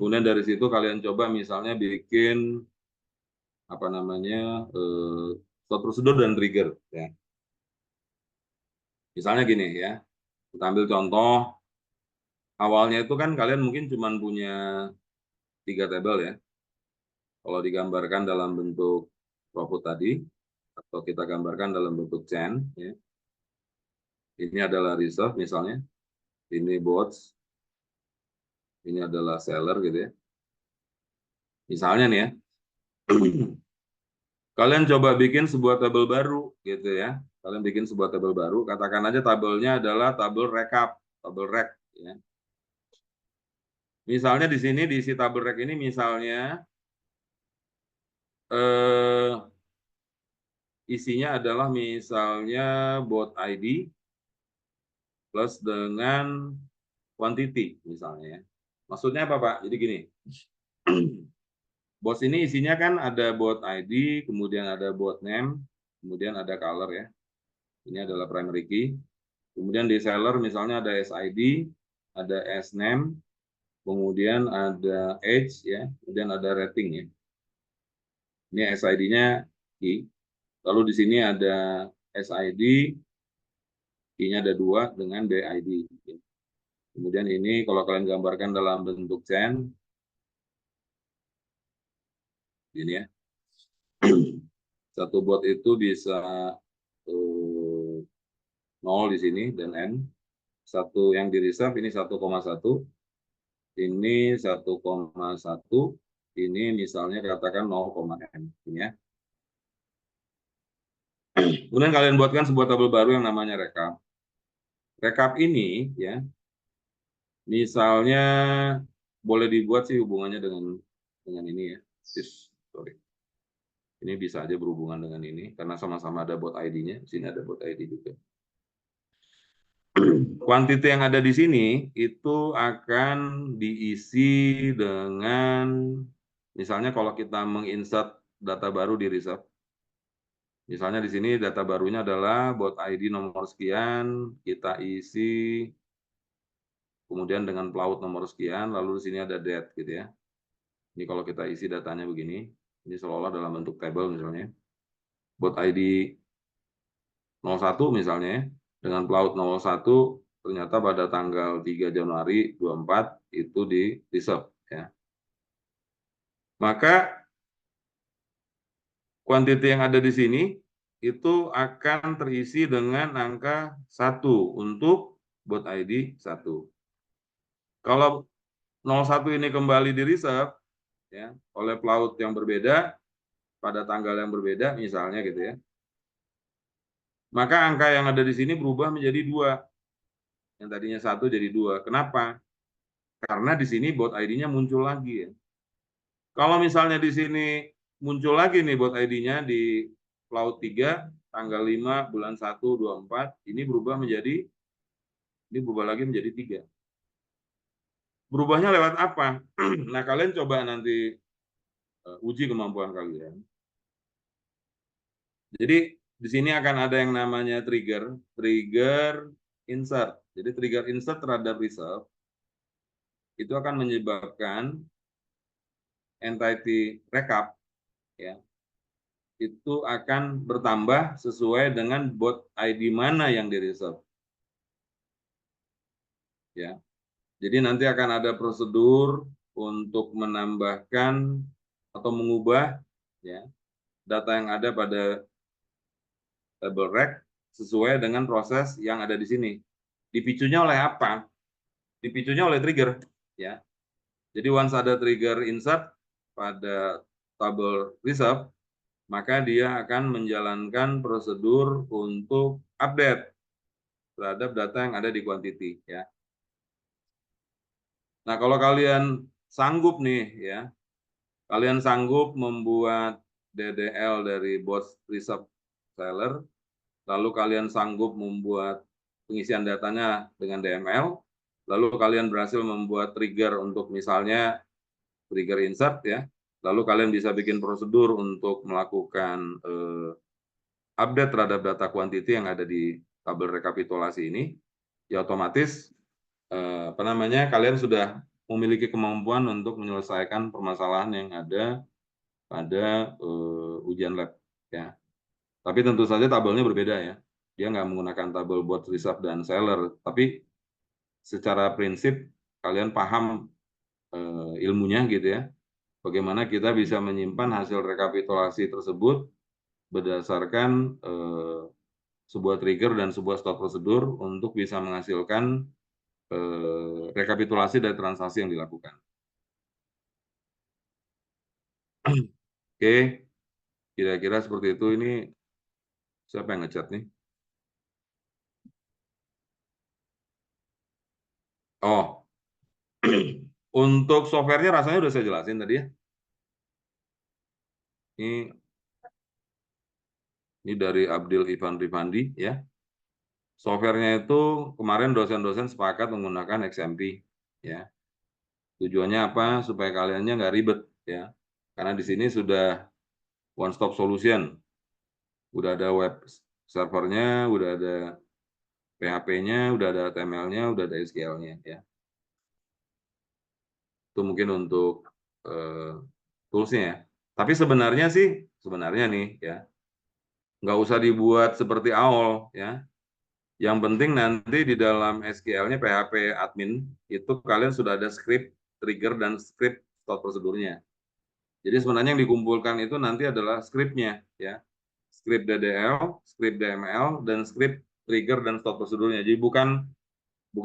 Kemudian dari situ kalian coba misalnya bikin apa namanya slot prosedur dan trigger ya. Misalnya gini ya, kita ambil contoh awalnya itu kan kalian mungkin cuma punya 3 tabel ya. Kalau digambarkan dalam bentuk Profut tadi atau kita gambarkan dalam bentuk chain ya. Ini adalah reserve misalnya, ini bots, ini adalah seller gitu ya. Misalnya nih ya, kalian coba bikin sebuah tabel baru gitu ya. Kalian bikin sebuah tabel baru, katakan aja tabelnya adalah tabel recap, tabel rec ya. Misalnya di sini diisi tabel rec ini misalnya isinya adalah misalnya bot ID plus dengan quantity misalnya ya. Maksudnya apa Pak? Jadi gini. Bot ini isinya kan ada bot ID, kemudian ada bot name, kemudian ada color ya. Ini adalah primary key. Kemudian di seller misalnya ada SID, ada SNAME, kemudian ada age ya, kemudian ada rating ya. Ini SID-nya key. Lalu di sini ada SID, key-nya ada 2 dengan BID. Kemudian ini kalau kalian gambarkan dalam bentuk chain, ini ya. Satu bot itu bisa 0 di sini dan N. Satu yang di reserve ini 1,1, ini 1,1, ini misalnya katakan 0,N. Ini ya. Kemudian kalian buatkan sebuah tabel baru yang namanya rekap. Rekap ini ya, misalnya boleh dibuat sih hubungannya dengan ini ya. Sorry. Ini bisa aja berhubungan dengan ini karena sama-sama ada bot ID-nya. Di sini ada bot ID juga. Kuantiti yang ada di sini itu akan diisi dengan, misalnya kalau kita menginsert data baru di reserve, misalnya di sini data barunya adalah bot ID nomor sekian, kita isi, kemudian dengan pelaut nomor sekian, lalu di sini ada date gitu ya. Ini kalau kita isi datanya begini, ini seolah-olah dalam bentuk table misalnya. Bot ID 01 misalnya ya, dengan pelaut 01 ternyata pada tanggal 3 Januari 24 itu di reserve ya. Maka kuantiti yang ada di sini itu akan terisi dengan angka 1 untuk bot ID 1. Kalau 01 ini kembali di reserve ya oleh pelaut yang berbeda pada tanggal yang berbeda misalnya gitu ya. Maka angka yang ada di sini berubah menjadi 2. Yang tadinya 1 jadi 2. Kenapa? Karena di sini bot ID-nya muncul lagi ya. Kalau misalnya di sini muncul lagi nih bot ID-nya di pelaut 3 tanggal 5 bulan 1 24 ini berubah lagi menjadi 3. Berubahnya lewat apa? Nah, kalian coba nanti uji kemampuan kalian. Jadi di sini akan ada yang namanya trigger insert. Jadi trigger insert terhadap reserve itu akan menyebabkan entity recap ya itu akan bertambah sesuai dengan bot ID mana yang di reserve ya. Jadi nanti akan ada prosedur untuk menambahkan atau mengubah ya data yang ada pada table rec sesuai dengan proses yang ada di sini. Dipicunya oleh apa? Dipicunya oleh trigger ya. Jadi once ada trigger insert pada table reserve, maka dia akan menjalankan prosedur untuk update terhadap data yang ada di quantity ya. Nah, kalau kalian sanggup nih ya, kalian sanggup membuat DDL dari bot reserve seller, lalu kalian sanggup membuat pengisian datanya dengan DML, lalu kalian berhasil membuat trigger untuk misalnya trigger insert ya, lalu kalian bisa bikin prosedur untuk melakukan update terhadap data quantity yang ada di tabel rekapitulasi ini, ya otomatis kalian sudah memiliki kemampuan untuk menyelesaikan permasalahan yang ada pada ujian lab ya. Tapi tentu saja tabelnya berbeda ya. Dia nggak menggunakan tabel bot reserve dan seller, tapi secara prinsip kalian paham ilmunya gitu ya. Bagaimana kita bisa menyimpan hasil rekapitulasi tersebut berdasarkan sebuah trigger dan sebuah stop prosedur untuk bisa menghasilkan rekapitulasi dari transaksi yang dilakukan. Oke, kira-kira seperti itu. Ini siapa yang ngecat nih? Oh, untuk softwarenya rasanya udah saya jelasin tadi ya. Ini dari Abdil Ivan Rifandi ya. Softwarenya itu kemarin dosen-dosen sepakat menggunakan XMP ya. Tujuannya apa? Supaya kaliannya nggak ribet ya. Karena di sini sudah one stop solution. Udah ada web servernya, udah ada PHP-nya, udah ada HTML-nya, udah ada SQL-nya ya. Itu mungkin untuk tools-nya ya. Tapi sebenarnya nih ya, nggak usah dibuat seperti AOL ya. Yang penting nanti di dalam SQL-nya PHP admin itu kalian sudah ada script trigger dan script stop prosedurnya. Jadi sebenarnya yang dikumpulkan itu nanti adalah script-nya ya. Script DDL, script DML, dan script trigger dan stop prosedurnya. Jadi bukan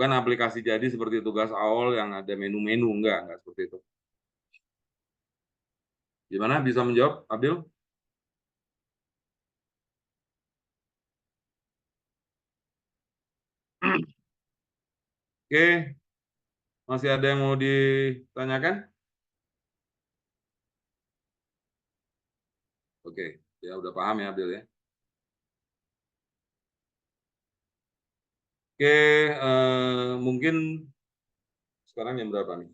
aplikasi jadi seperti tugas AOL yang ada menu-menu, enggak seperti itu. Gimana, bisa menjawab, Abdul? Oke, masih ada yang mau ditanyakan? Oke, ya udah paham ya Abdul ya. Oke, mungkin sekarang jam berapa nih?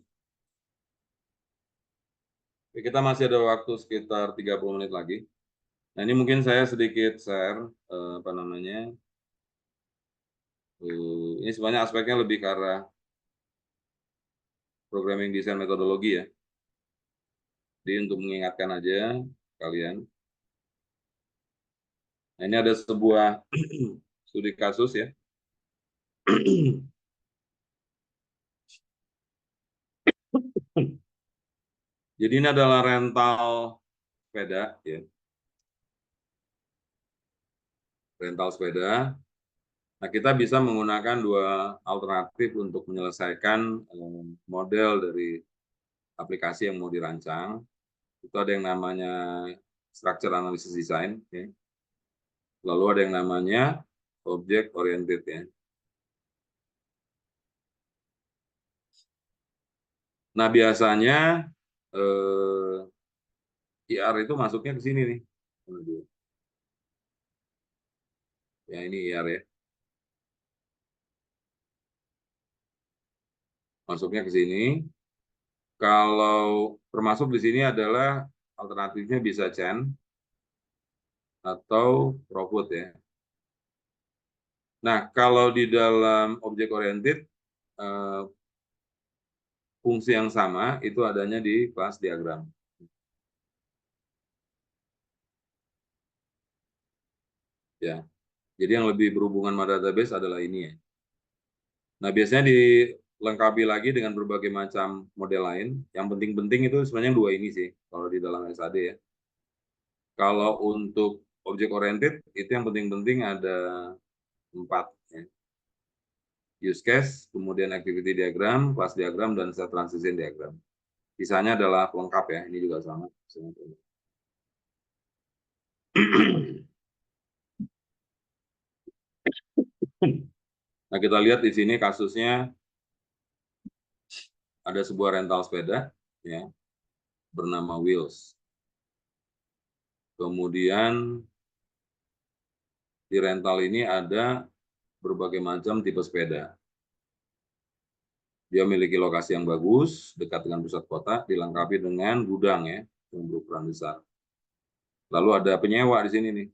Oke, kita masih ada waktu sekitar 30 menit lagi. Nah, ini mungkin saya sedikit share, apa namanya, ini sebenarnya aspeknya lebih ke arah programming desain metodologi ya. Jadi untuk mengingatkan aja kalian. Nah, ini ada sebuah studi kasus ya. Jadi ini adalah rental sepeda ya. Rental sepeda. Nah, kita bisa menggunakan dua alternatif untuk menyelesaikan model dari aplikasi yang mau dirancang. Itu ada yang namanya structure analysis design ya. Lalu ada yang namanya object oriented ya. Nah, biasanya IR itu masuknya ke sini nih. Ya, ini IR ya. Masuknya ke sini. Kalau termasuk di sini adalah alternatifnya bisa chain atau robot ya. Nah, kalau di dalam object oriented fungsi yang sama itu adanya di kelas diagram. Ya. Jadi yang lebih berhubungan sama database adalah ini ya. Nah, biasanya dilengkapi lagi dengan berbagai macam model lain. Yang penting-penting itu sebenarnya dua ini sih kalau di dalam SAD ya. Kalau untuk object oriented itu yang penting-penting ada 4 ya. Use case, kemudian activity diagram, class diagram, dan set transition diagram. Sisanya adalah pelengkap ya, ini juga sama. Nah, kita lihat di sini kasusnya ada sebuah rental sepeda ya, bernama Wheels. Kemudian di rental ini ada berbagai macam tipe sepeda. Dia memiliki lokasi yang bagus, dekat dengan pusat kota, dilengkapi dengan gudang ya, yang berukuran besar. Lalu ada penyewa di sini nih.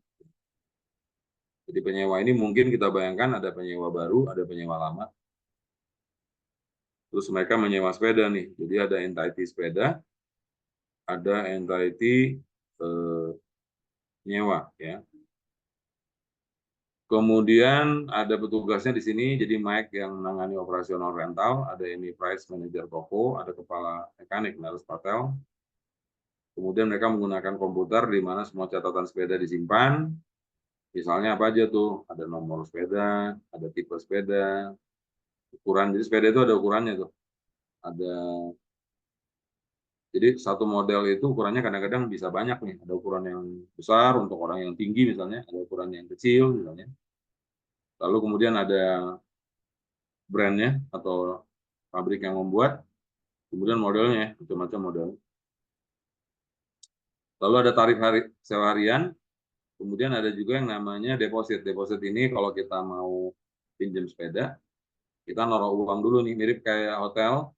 Jadi penyewa ini mungkin kita bayangkan ada penyewa baru, ada penyewa lama. Terus mereka menyewa sepeda nih. Jadi ada entity sepeda, ada entity nyewa ya. Kemudian ada petugasnya di sini, jadi Mike yang menangani operasional rental, ada ini price manager toko, ada kepala mekanik Naras Patel. Kemudian mereka menggunakan komputer di mana semua catatan sepeda disimpan. Misalnya apa aja tuh? Ada nomor sepeda, ada tipe sepeda, ukuran. Jadi sepeda itu ada ukurannya tuh. Jadi satu model itu ukurannya kadang-kadang bisa banyak nih. Ada ukuran yang besar untuk orang yang tinggi misalnya, ada ukuran yang kecil misalnya. Lalu kemudian ada brandnya atau pabrik yang membuat, kemudian modelnya, macam-macam model. Lalu ada tarif sewa harian, kemudian ada juga yang namanya deposit. Deposit ini kalau kita mau pinjam sepeda, kita naruh uang dulu nih, mirip kayak hotel.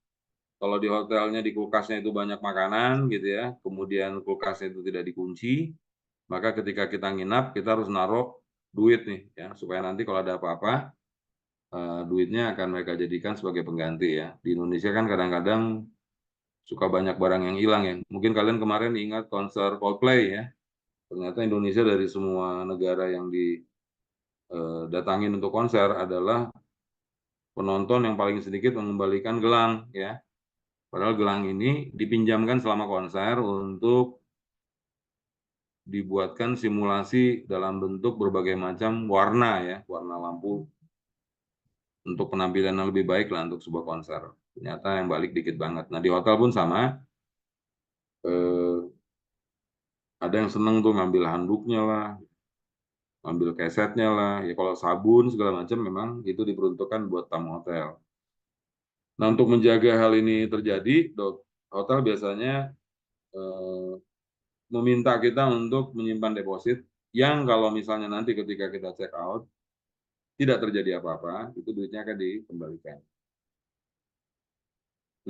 Kalau di hotelnya di kulkasnya itu banyak makanan gitu ya, kemudian kulkasnya itu tidak dikunci, Maka ketika kita nginap, kita harus naruh duit nih, ya, supaya nanti kalau ada apa-apa, duitnya akan mereka jadikan sebagai pengganti ya. Di Indonesia kan kadang-kadang suka banyak barang yang hilang ya. Mungkin kalian kemarin ingat konser Coldplay ya. Ternyata Indonesia dari semua negara yang didatangin untuk konser adalah penonton yang paling sedikit mengembalikan gelang ya. Padahal gelang ini dipinjamkan selama konser untuk dibuatkan simulasi dalam bentuk berbagai macam warna ya, warna lampu untuk penampilan yang lebih baik lah untuk sebuah konser. Ternyata yang balik dikit banget. Nah di hotel pun sama, ada yang seneng tuh ngambil handuknya lah, ngambil kesetnya lah. Ya kalau sabun segala macam memang itu diperuntukkan buat tamu hotel. Nah untuk menjaga hal ini terjadi, hotel biasanya meminta kita untuk menyimpan deposit yang kalau misalnya nanti ketika kita check out tidak terjadi apa-apa, itu duitnya akan dikembalikan.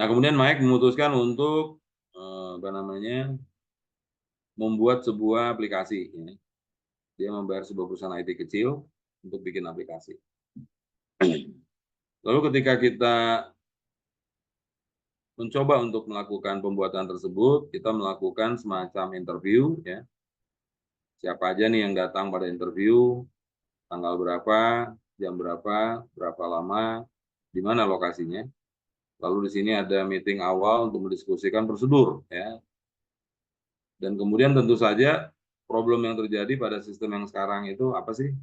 Nah, kemudian Mike memutuskan untuk membuat sebuah aplikasi. Ya. Dia membayar sebuah perusahaan IT kecil untuk bikin aplikasi. Lalu ketika kita mencoba untuk melakukan pembuatan tersebut, kita melakukan semacam interview. Ya. Siapa aja nih yang datang pada interview, tanggal berapa, jam berapa lama, di mana lokasinya. Lalu di sini ada meeting awal untuk mendiskusikan prosedur, ya. Dan kemudian tentu saja problem yang terjadi pada sistem yang sekarang itu apa sih?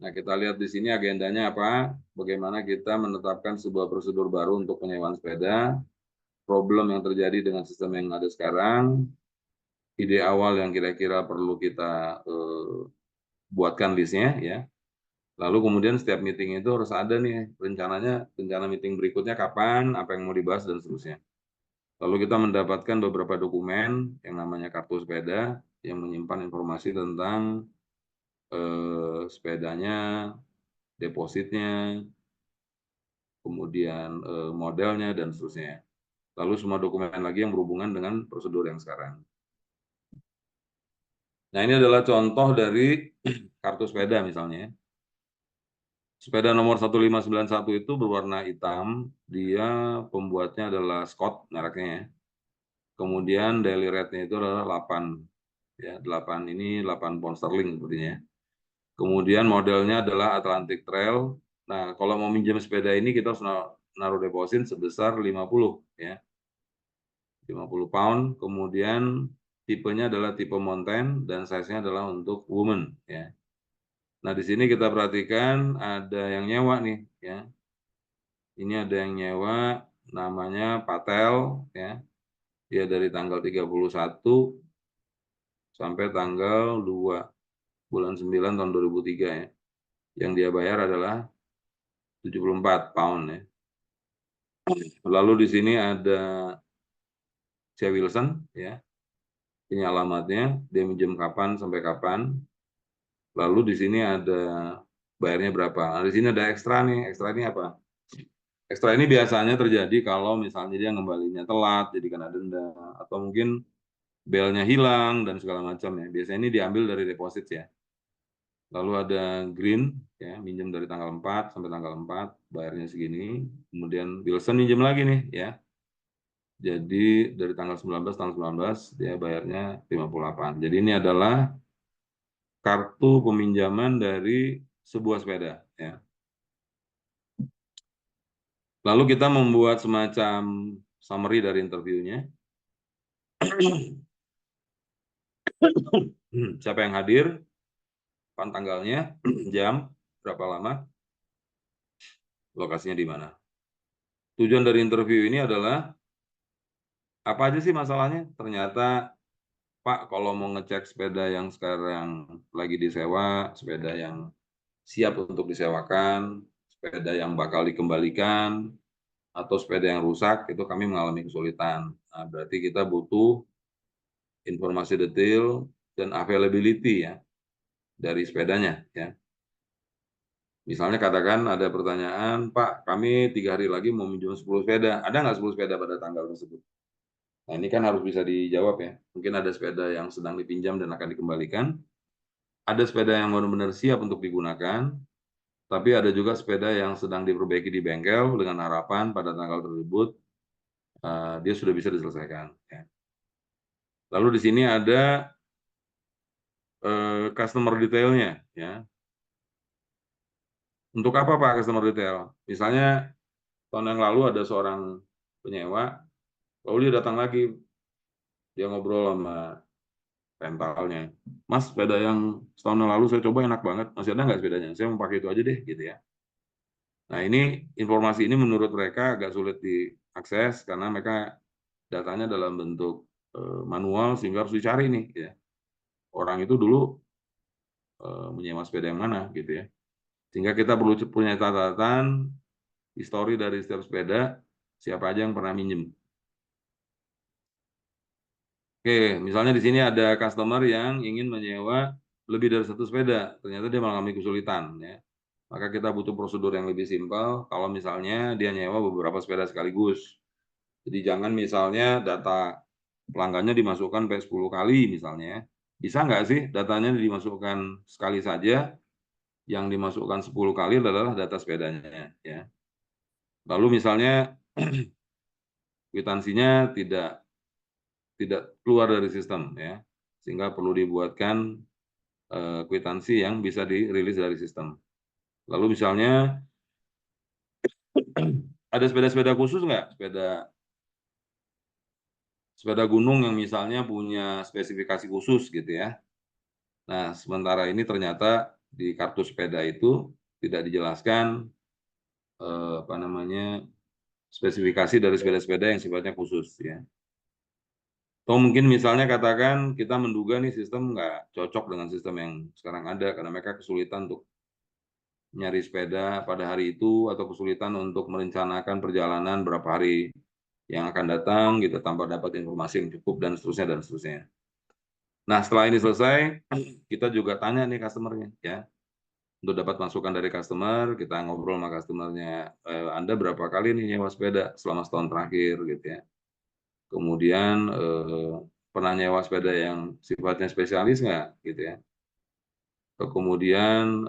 Nah, kita lihat di sini agendanya apa, bagaimana kita menetapkan sebuah prosedur baru untuk penyewaan sepeda, problem yang terjadi dengan sistem yang ada sekarang, ide awal yang kira-kira perlu kita buatkan listnya, ya. Lalu kemudian setiap meeting itu harus ada nih rencananya, rencana meeting berikutnya kapan, apa yang mau dibahas dan seterusnya. Lalu kita mendapatkan beberapa dokumen yang namanya kartu sepeda yang menyimpan informasi tentang sepedanya, depositnya, kemudian modelnya dan seterusnya. Lalu semua dokumen lagi yang berhubungan dengan prosedur yang sekarang. Nah ini adalah contoh dari kartu sepeda misalnya. Sepeda nomor 1591 itu berwarna hitam, dia pembuatnya adalah Scott mereknya ya. Kemudian daily rate-nya itu adalah 8. Ya, 8 ini 8 pound sterling sepertinya. Kemudian modelnya adalah Atlantic Trail. Nah, kalau mau minjem sepeda ini kita harus naruh deposit sebesar 50 ya. 50 pound. Kemudian tipenya adalah tipe mountain dan size-nya adalah untuk woman ya. Nah, di sini kita perhatikan ada yang nyewa nih ya. Ini ada yang nyewa namanya Patel ya. Dia dari tanggal 31 sampai tanggal 2 bulan 9 tahun 2003 ya. Yang dia bayar adalah 74 pound ya. Lalu di sini ada C. Wilson ya. Ini alamatnya, dia minjem kapan sampai kapan. Lalu di sini ada bayarnya berapa. Nah, di sini ada ekstra nih. Ekstra ini apa? Ekstra ini biasanya terjadi kalau misalnya dia ngembalinya telat, jadi kena denda, atau mungkin belnya hilang dan segala macam ya. Biasanya ini diambil dari deposit ya. Lalu ada green ya, minjem dari tanggal 4 sampai tanggal 4, bayarnya segini. Kemudian Wilson minjem lagi nih ya. Jadi dari tanggal 19 dia bayarnya 58. Jadi ini adalah kartu peminjaman dari sebuah sepeda ya. Lalu kita membuat semacam summary dari interviewnya. Siapa yang hadir, kapan tanggalnya, jam, berapa lama, lokasinya di mana. Tujuan dari interview ini adalah apa aja sih masalahnya? Ternyata Pak, kalau mau ngecek sepeda yang sekarang lagi disewa, sepeda yang siap untuk disewakan, sepeda yang bakal dikembalikan, atau sepeda yang rusak, itu kami mengalami kesulitan. Nah, berarti kita butuh informasi detail dan availability ya dari sepedanya. Ya. Misalnya katakan ada pertanyaan, Pak, kami 3 hari lagi mau minjem 10 sepeda. Ada nggak 10 sepeda pada tanggal tersebut? Nah, ini kan harus bisa dijawab ya. Mungkin ada sepeda yang sedang dipinjam dan akan dikembalikan. Ada sepeda yang benar-benar siap untuk digunakan, tapi ada juga sepeda yang sedang diperbaiki di bengkel dengan harapan pada tanggal tersebut dia sudah bisa diselesaikan. Ya. Lalu di sini ada customer detailnya. Ya. Untuk apa Pak customer detail? Misalnya tahun yang lalu ada seorang penyewa, lalu dia datang lagi, dia ngobrol sama rentalnya. Mas, sepeda yang setahun yang lalu saya coba enak banget, masih ada nggak sepedanya? Saya mau pakai itu aja deh, gitu ya. Nah, ini informasi ini menurut mereka agak sulit diakses karena mereka datanya dalam bentuk manual sehingga harus dicari nih, ya. Orang itu dulu menyewa sepeda yang mana, gitu ya. Sehingga kita perlu punya catatan histori dari setiap sepeda, siapa aja yang pernah minjem. Oke, misalnya di sini ada customer yang ingin menyewa lebih dari satu sepeda, ternyata dia mengalami kesulitan, ya. Maka kita butuh prosedur yang lebih simpel. Kalau misalnya dia nyewa beberapa sepeda sekaligus, jadi jangan misalnya data pelanggannya dimasukkan sampai 10 kali misalnya. Bisa nggak sih datanya dimasukkan sekali saja, yang dimasukkan 10 kali adalah data sepedanya, ya. Lalu misalnya kwitansinya tidak keluar dari sistem, ya, sehingga perlu dibuatkan kwitansi yang bisa dirilis dari sistem. Lalu misalnya ada sepeda-sepeda khusus nggak? Sepeda gunung yang misalnya punya spesifikasi khusus gitu ya. Nah, sementara ini ternyata di kartu sepeda itu tidak dijelaskan apa namanya spesifikasi dari sepeda-sepeda yang sifatnya khusus ya. Atau mungkin misalnya katakan kita menduga nih sistem nggak cocok dengan sistem yang sekarang ada karena mereka kesulitan untuk nyari sepeda pada hari itu atau kesulitan untuk merencanakan perjalanan berapa hari yang akan datang gitu tanpa dapat informasi yang cukup dan seterusnya dan seterusnya. Nah, setelah ini selesai, kita juga tanya nih customer-nya ya. Untuk dapat masukan dari customer, kita ngobrol sama customer-nya, Anda berapa kali nih nyewa sepeda selama setahun terakhir gitu ya. Kemudian pernah nyewa sepeda yang sifatnya spesialis nggak gitu ya. Kemudian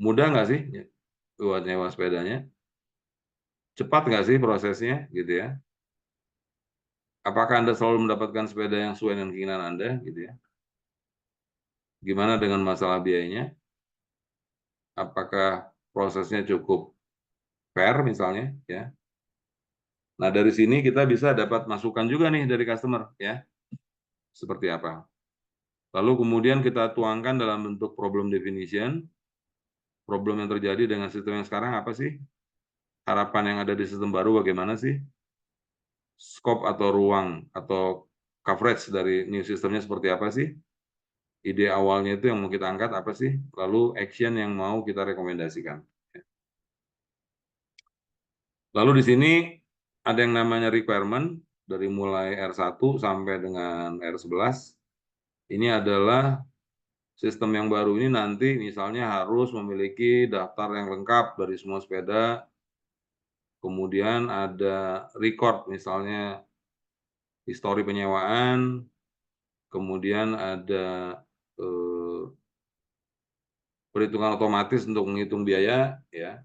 mudah nggak sih buat nyewa sepedanya? Cepat nggak sih prosesnya gitu ya? Apakah Anda selalu mendapatkan sepeda yang sesuai dengan keinginan Anda gitu ya? Gimana dengan masalah biayanya? Apakah prosesnya cukup fair misalnya ya? Nah, dari sini kita bisa dapat masukan juga nih dari customer ya. Seperti apa? Lalu kemudian kita tuangkan dalam bentuk problem definition. Problem yang terjadi dengan sistem yang sekarang apa sih? Harapan yang ada di sistem baru bagaimana sih? Scope atau ruang atau coverage dari new systemnya seperti apa sih? Ide awalnya itu yang mau kita angkat apa sih? Lalu action yang mau kita rekomendasikan. Lalu di sini ada yang namanya requirement dari mulai R1 sampai dengan R11. Ini adalah sistem yang baru ini nanti misalnya harus memiliki daftar yang lengkap dari semua sepeda. Kemudian ada record misalnya histori penyewaan, kemudian ada perhitungan otomatis untuk menghitung biaya ya,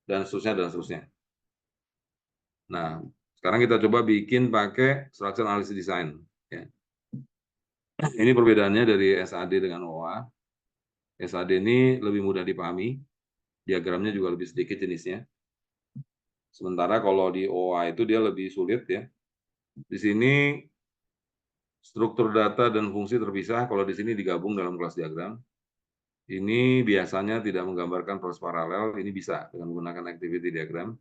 dan seterusnya dan seterusnya. Nah, sekarang kita coba bikin pakai structure analysis design ya. Ini perbedaannya dari SAD dengan OA. SAD ini lebih mudah dipahami, diagramnya juga lebih sedikit jenisnya. Sementara kalau di OA itu dia lebih sulit ya. Di sini struktur data dan fungsi terpisah, kalau di sini digabung dalam kelas diagram. Ini biasanya tidak menggambarkan proses paralel, ini bisa dengan menggunakan activity diagram.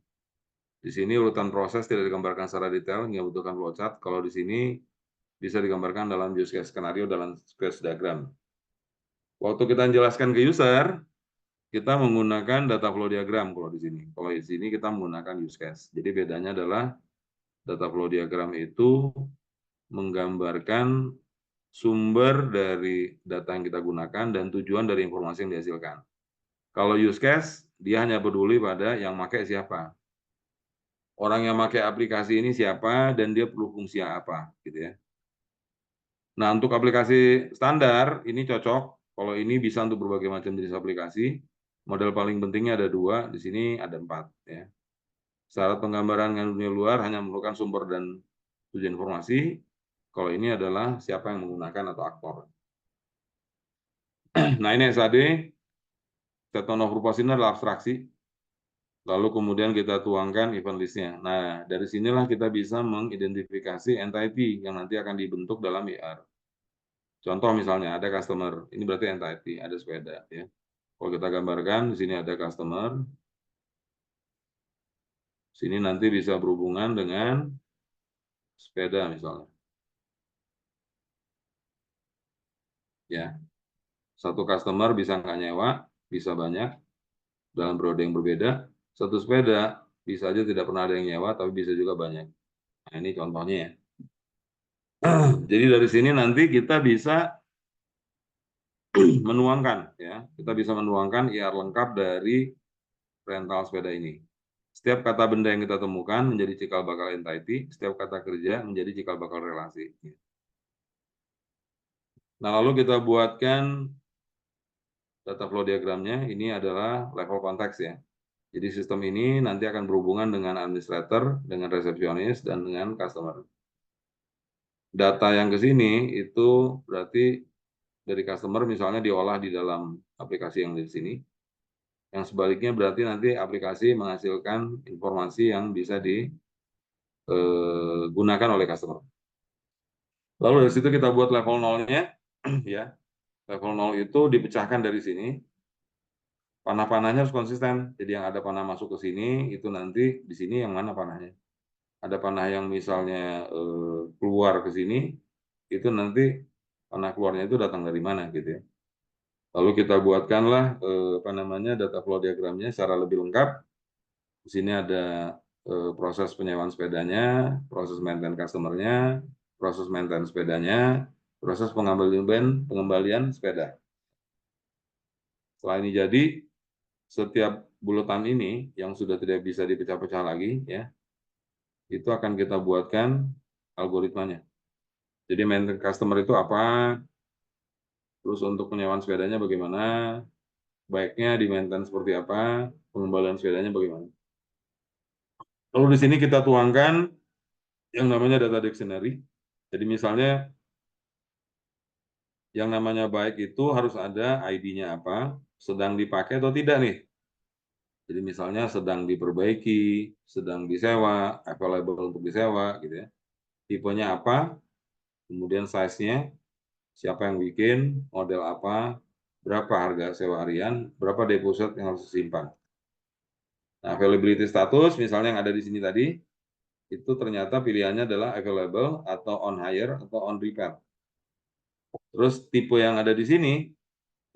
Di sini urutan proses tidak digambarkan secara detail, hingga membutuhkan flowchart. Kalau di sini bisa digambarkan dalam use case skenario dalam case diagram. Waktu kita menjelaskan ke user, kita menggunakan data flow diagram kalau di sini. Kalau di sini kita menggunakan use case. Jadi bedanya adalah data flow diagram itu menggambarkan sumber dari data yang kita gunakan dan tujuan dari informasi yang dihasilkan. Kalau use case, dia hanya peduli pada yang pakai siapa. orang yang pakai aplikasi ini siapa dan dia perlu fungsi apa gitu ya. Nah, untuk aplikasi standar ini cocok. Kalau ini bisa untuk berbagai macam jenis aplikasi. Model paling pentingnya ada 2, di sini ada 4 ya. Syarat penggambaran dengan dunia luar hanya memerlukan sumber dan tujuan informasi. Kalau ini adalah siapa yang menggunakan atau aktor. Nah, ini SAD, statement of purpose ini adalah abstraksi. Lalu kemudian kita tuangkan event list-nya. Nah, dari sinilah kita bisa mengidentifikasi entity yang nanti akan dibentuk dalam IR. Contoh misalnya ada customer, ini berarti entity, ada sepeda ya. Kalau kita gambarkan di sini ada customer, sini nanti bisa berhubungan dengan sepeda misalnya. Ya, satu customer bisa nggak nyewa, bisa banyak dalam periode yang berbeda. Satu sepeda bisa aja tidak pernah ada yang nyewa, tapi bisa juga banyak. Nah, ini contohnya ya. Jadi dari sini nanti kita bisa menuangkan ya, kita bisa menuangkan IR lengkap dari rental sepeda ini. Setiap kata benda yang kita temukan menjadi cikal bakal entity, setiap kata kerja menjadi cikal bakal relasi. Nah, lalu kita buatkan data flow diagramnya, ini adalah level konteks ya. Jadi sistem ini nanti akan berhubungan dengan administrator, dengan resepsionis, dan dengan customer. Data yang ke sini itu berarti dari customer misalnya diolah di dalam aplikasi yang di sini. Yang sebaliknya berarti nanti aplikasi menghasilkan informasi yang bisa digunakan oleh customer. Lalu dari situ kita buat level 0-nya, ya. Level 0 itu dipecahkan dari sini. Panah-panahnya harus konsisten. Jadi yang ada panah masuk ke sini, itu nanti di sini yang mana panahnya. Ada panah yang misalnya keluar ke sini, itu nanti panah keluarnya itu datang dari mana gitu ya. Lalu kita buatkanlah data flow diagramnya secara lebih lengkap. Di sini ada proses penyewaan sepedanya, proses maintain customernya, proses maintain sepedanya, proses pengembalian sepeda. Setelah ini jadi, setiap bulatan ini yang sudah tidak bisa dipecah-pecah lagi, ya, itu akan kita buatkan algoritmanya. Jadi maintain customer itu apa, terus untuk penyewaan sepedanya bagaimana, baiknya di maintain seperti apa, pengembalian sepedanya bagaimana. Lalu di sini kita tuangkan yang namanya data dictionary. Jadi misalnya yang namanya baik itu harus ada ID-nya apa, sedang dipakai atau tidak nih. Jadi misalnya sedang diperbaiki, sedang disewa, available untuk disewa, gitu ya. Tipenya apa, kemudian size-nya, siapa yang bikin, model apa, berapa harga sewa harian, berapa deposit yang harus disimpan. Nah, availability status, misalnya yang ada di sini tadi, itu ternyata pilihannya adalah available, atau on hire, atau on repair. Terus tipe yang ada di sini,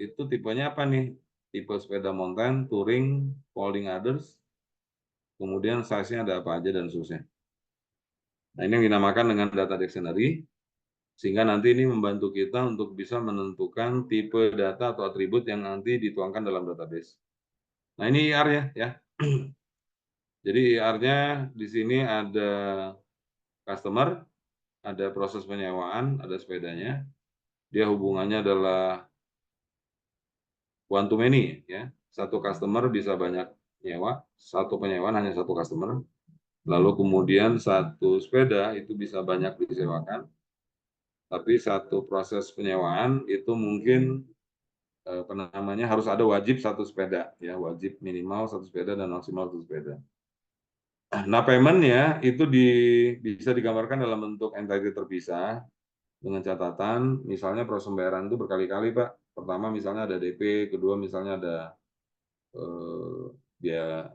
itu tipenya apa nih? Tipe sepeda mountain, touring, folding others, kemudian size-nya ada apa aja dan seterusnya. Nah, ini yang dinamakan dengan data dictionary, sehingga nanti ini membantu kita untuk bisa menentukan tipe data atau atribut yang nanti dituangkan dalam database. Nah, ini IR-nya ya. Jadi IR-nya di sini ada customer, ada proses penyewaan, ada sepedanya. Dia hubungannya adalah one to many ya. Satu customer bisa banyak nyewa, satu penyewaan hanya satu customer. Lalu kemudian satu sepeda itu bisa banyak disewakan. Tapi satu proses penyewaan itu mungkin harus ada wajib satu sepeda ya, wajib minimal satu sepeda dan maksimal satu sepeda. Nah, payment-nya itu bisa digambarkan dalam bentuk entity terpisah dengan catatan, misalnya proses pembayaran itu berkali-kali, Pak. Pertama misalnya ada DP, kedua misalnya ada biaya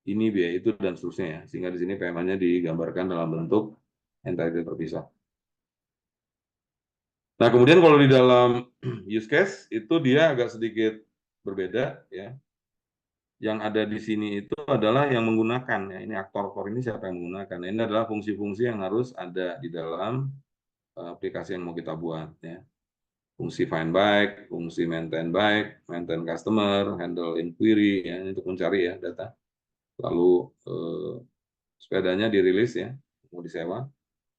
ini, biaya itu, dan seterusnya ya. Sehingga di sini payment-nya digambarkan dalam bentuk entity terpisah. Nah, kemudian kalau di dalam use case, itu dia agak sedikit berbeda ya. Yang ada di sini itu adalah yang menggunakan ya. Ini aktor core ini siapa yang menggunakan. Nah, ini adalah fungsi-fungsi yang harus ada di dalam aplikasi yang mau kita buat ya. Fungsi find bike, fungsi maintain bike, maintain customer, handle inquiry ya, ini untuk mencari ya data. Lalu sepedanya dirilis ya, mau disewa.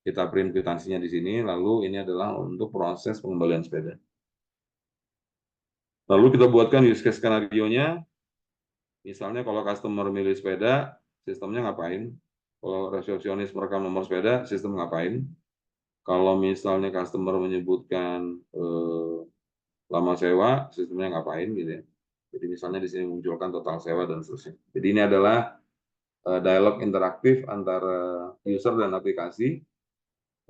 Kita print kwitansinya di sini, lalu ini adalah untuk proses pengembalian sepeda. Lalu kita buatkan use case skenario-nya. Misalnya kalau customer milih sepeda, sistemnya ngapain? Kalau resepsionis merekam nomor sepeda, sistem ngapain? Kalau misalnya customer menyebutkan lama sewa, sistemnya ngapain gitu ya. Jadi misalnya di sini munculkan total sewa dan seterusnya. Jadi ini adalah dialog interaktif antara user dan aplikasi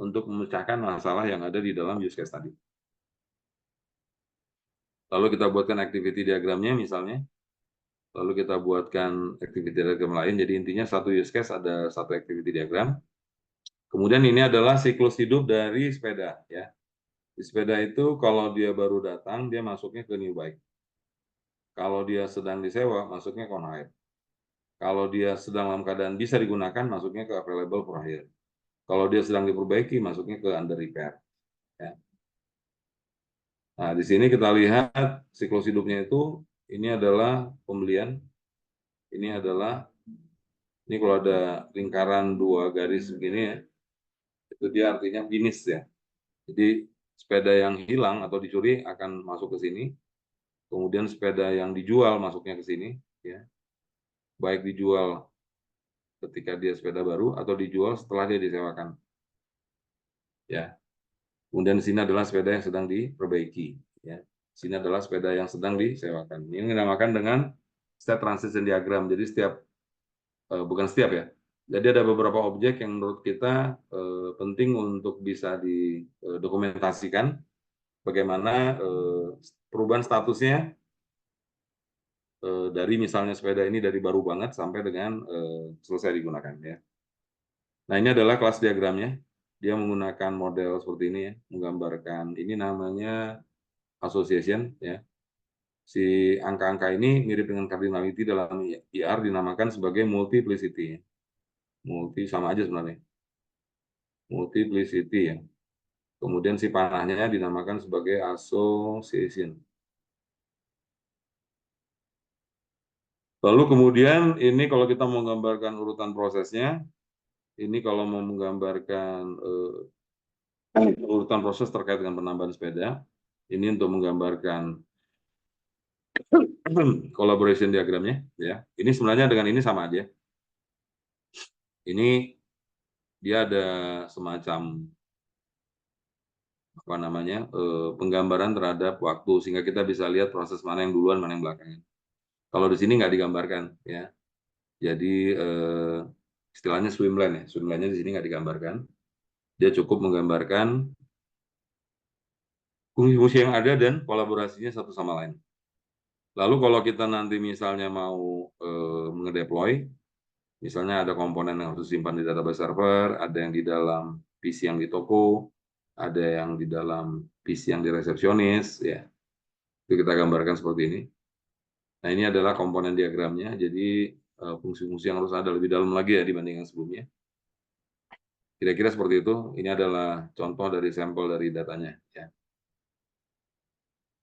untuk memecahkan masalah yang ada di dalam use case tadi. Lalu kita buatkan activity diagramnya misalnya. Lalu kita buatkan activity diagram lain. Jadi intinya satu use case ada satu activity diagram. Kemudian ini adalah siklus hidup dari sepeda ya. Di sepeda itu kalau dia baru datang dia masuknya ke new bike. Kalau dia sedang disewa masuknya ke on hire. Kalau dia sedang dalam keadaan bisa digunakan masuknya ke available for hire. Kalau dia sedang diperbaiki masuknya ke under repair. Ya. Nah, di sini kita lihat siklus hidupnya itu ini adalah pembelian. Ini kalau ada lingkaran 2 garis begini ya, itu dia artinya finish ya. Jadi sepeda yang hilang atau dicuri akan masuk ke sini. Kemudian sepeda yang dijual masuknya ke sini ya. Baik dijual ketika dia sepeda baru atau dijual setelah dia disewakan. Ya. Kemudian di sini adalah sepeda yang sedang diperbaiki ya. Sini adalah sepeda yang sedang disewakan. Ini dinamakan dengan state transition diagram. Jadi bukan setiap ya. Jadi ada beberapa objek yang menurut kita penting untuk bisa didokumentasikan bagaimana perubahan statusnya dari misalnya sepeda ini dari baru banget sampai dengan selesai digunakan ya. Nah ini adalah kelas diagramnya. Dia menggunakan model seperti ini ya, menggambarkan ini namanya association ya. Si angka-angka ini mirip dengan cardinality dalam IR dinamakan sebagai multiplicity. Multi sama aja sebenarnya. Multiplicity ya. Kemudian si panahnya dinamakan sebagai association. Lalu kemudian ini kalau kita mau menggambarkan urutan prosesnya, ini kalau mau menggambarkan urutan proses terkait dengan penambahan sepeda, ini untuk menggambarkan collaboration diagramnya ya. Ini sebenarnya dengan ini sama aja. Ini dia ada semacam apa namanya penggambaran terhadap waktu sehingga kita bisa lihat proses mana yang duluan mana yang belakangan. Kalau di sini nggak digambarkan ya. Jadi istilahnya swimlane ya. Swimlane-nya di sini nggak digambarkan. Dia cukup menggambarkan fungsi-fungsi yang ada dan kolaborasinya satu sama lain. Lalu kalau kita nanti misalnya mau ngedeploy, misalnya ada komponen yang harus disimpan di database server, ada yang di dalam PC yang di toko, ada yang di dalam PC yang di resepsionis, ya. Itu kita gambarkan seperti ini. Nah, ini adalah komponen diagramnya, jadi fungsi-fungsi yang harus ada lebih dalam lagi ya dibanding yang sebelumnya. Kira-kira seperti itu. Ini adalah contoh dari sampel dari datanya. Ya.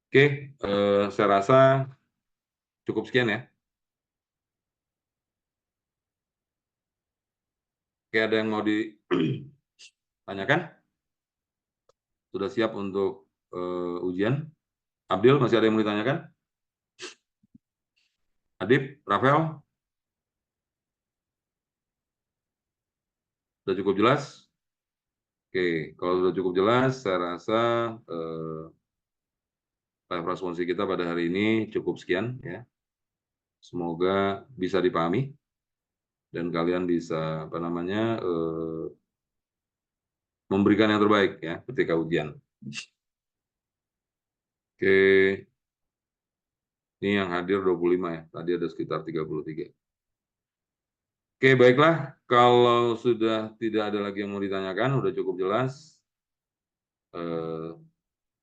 Oke, saya rasa cukup sekian ya. Oke, ada yang mau ditanyakan? Sudah siap untuk ujian? Abdil, masih ada yang mau ditanyakan? Adib, Rafael? Sudah cukup jelas? Oke, kalau sudah cukup jelas, saya rasa live responsi kita pada hari ini cukup sekian ya. Semoga bisa dipahami dan kalian bisa apa namanya memberikan yang terbaik ya ketika ujian. Oke, ini yang hadir 25 ya. Tadi ada sekitar 33. Oke, baiklah. Kalau sudah tidak ada lagi yang mau ditanyakan, sudah cukup jelas.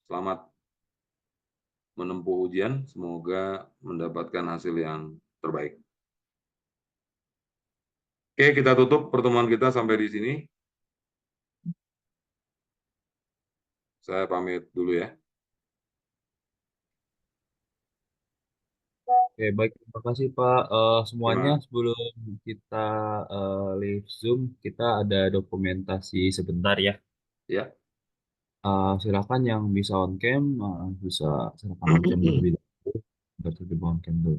Selamat menempuh ujian. Semoga mendapatkan hasil yang terbaik. Oke, kita tutup pertemuan kita sampai di sini. Saya pamit dulu ya. Oke, baik. Terima kasih Pak. Semuanya Terima. sebelum kita leave Zoom, kita ada dokumentasi sebentar ya. Ya. Silakan yang bisa on cam, bisa silakan on cam terlebih dahulu. Biar terlebih on cam dulu.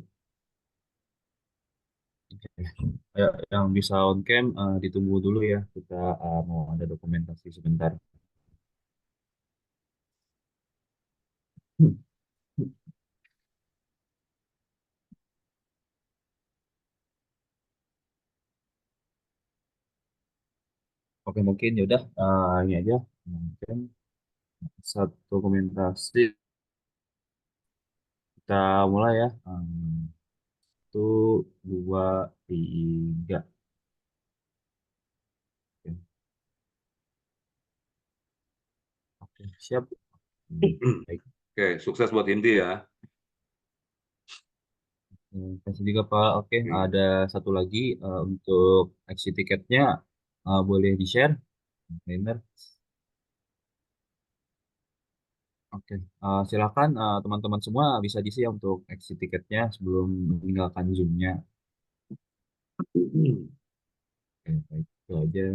Oke. Ayo, yang bisa on cam, ditunggu dulu ya. Kita mau ada dokumentasi sebentar. Oke, mungkin ya udah ini aja. Mungkin satu dokumentasi kita mulai ya. Satu, dua, tiga. Oke, oke, siap. Baik. Oke, sukses buat Inti ya. Terima kasih juga Pak. Oke, Hmm. ada satu lagi untuk exit tiketnya boleh di-share. Benar. Oke, silakan teman-teman semua bisa diisi ya untuk exit tiketnya sebelum meninggalkan Zoom-nya. Oke, baik, itu aja.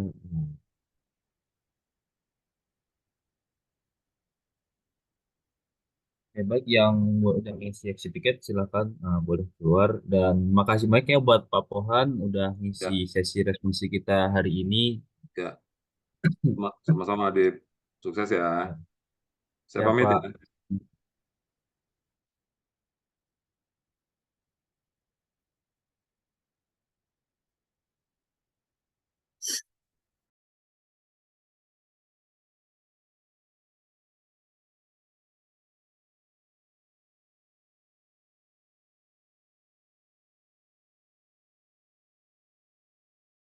Baik, yang udah ngisi exit tiket silakan boleh keluar. Dan makasih banyak ya buat Pak Pohan udah ngisi Ya, sesi responsi kita hari ini. ya. Sama-sama Adit. Sukses ya. Ya, Saya ya pamit Pak. ya.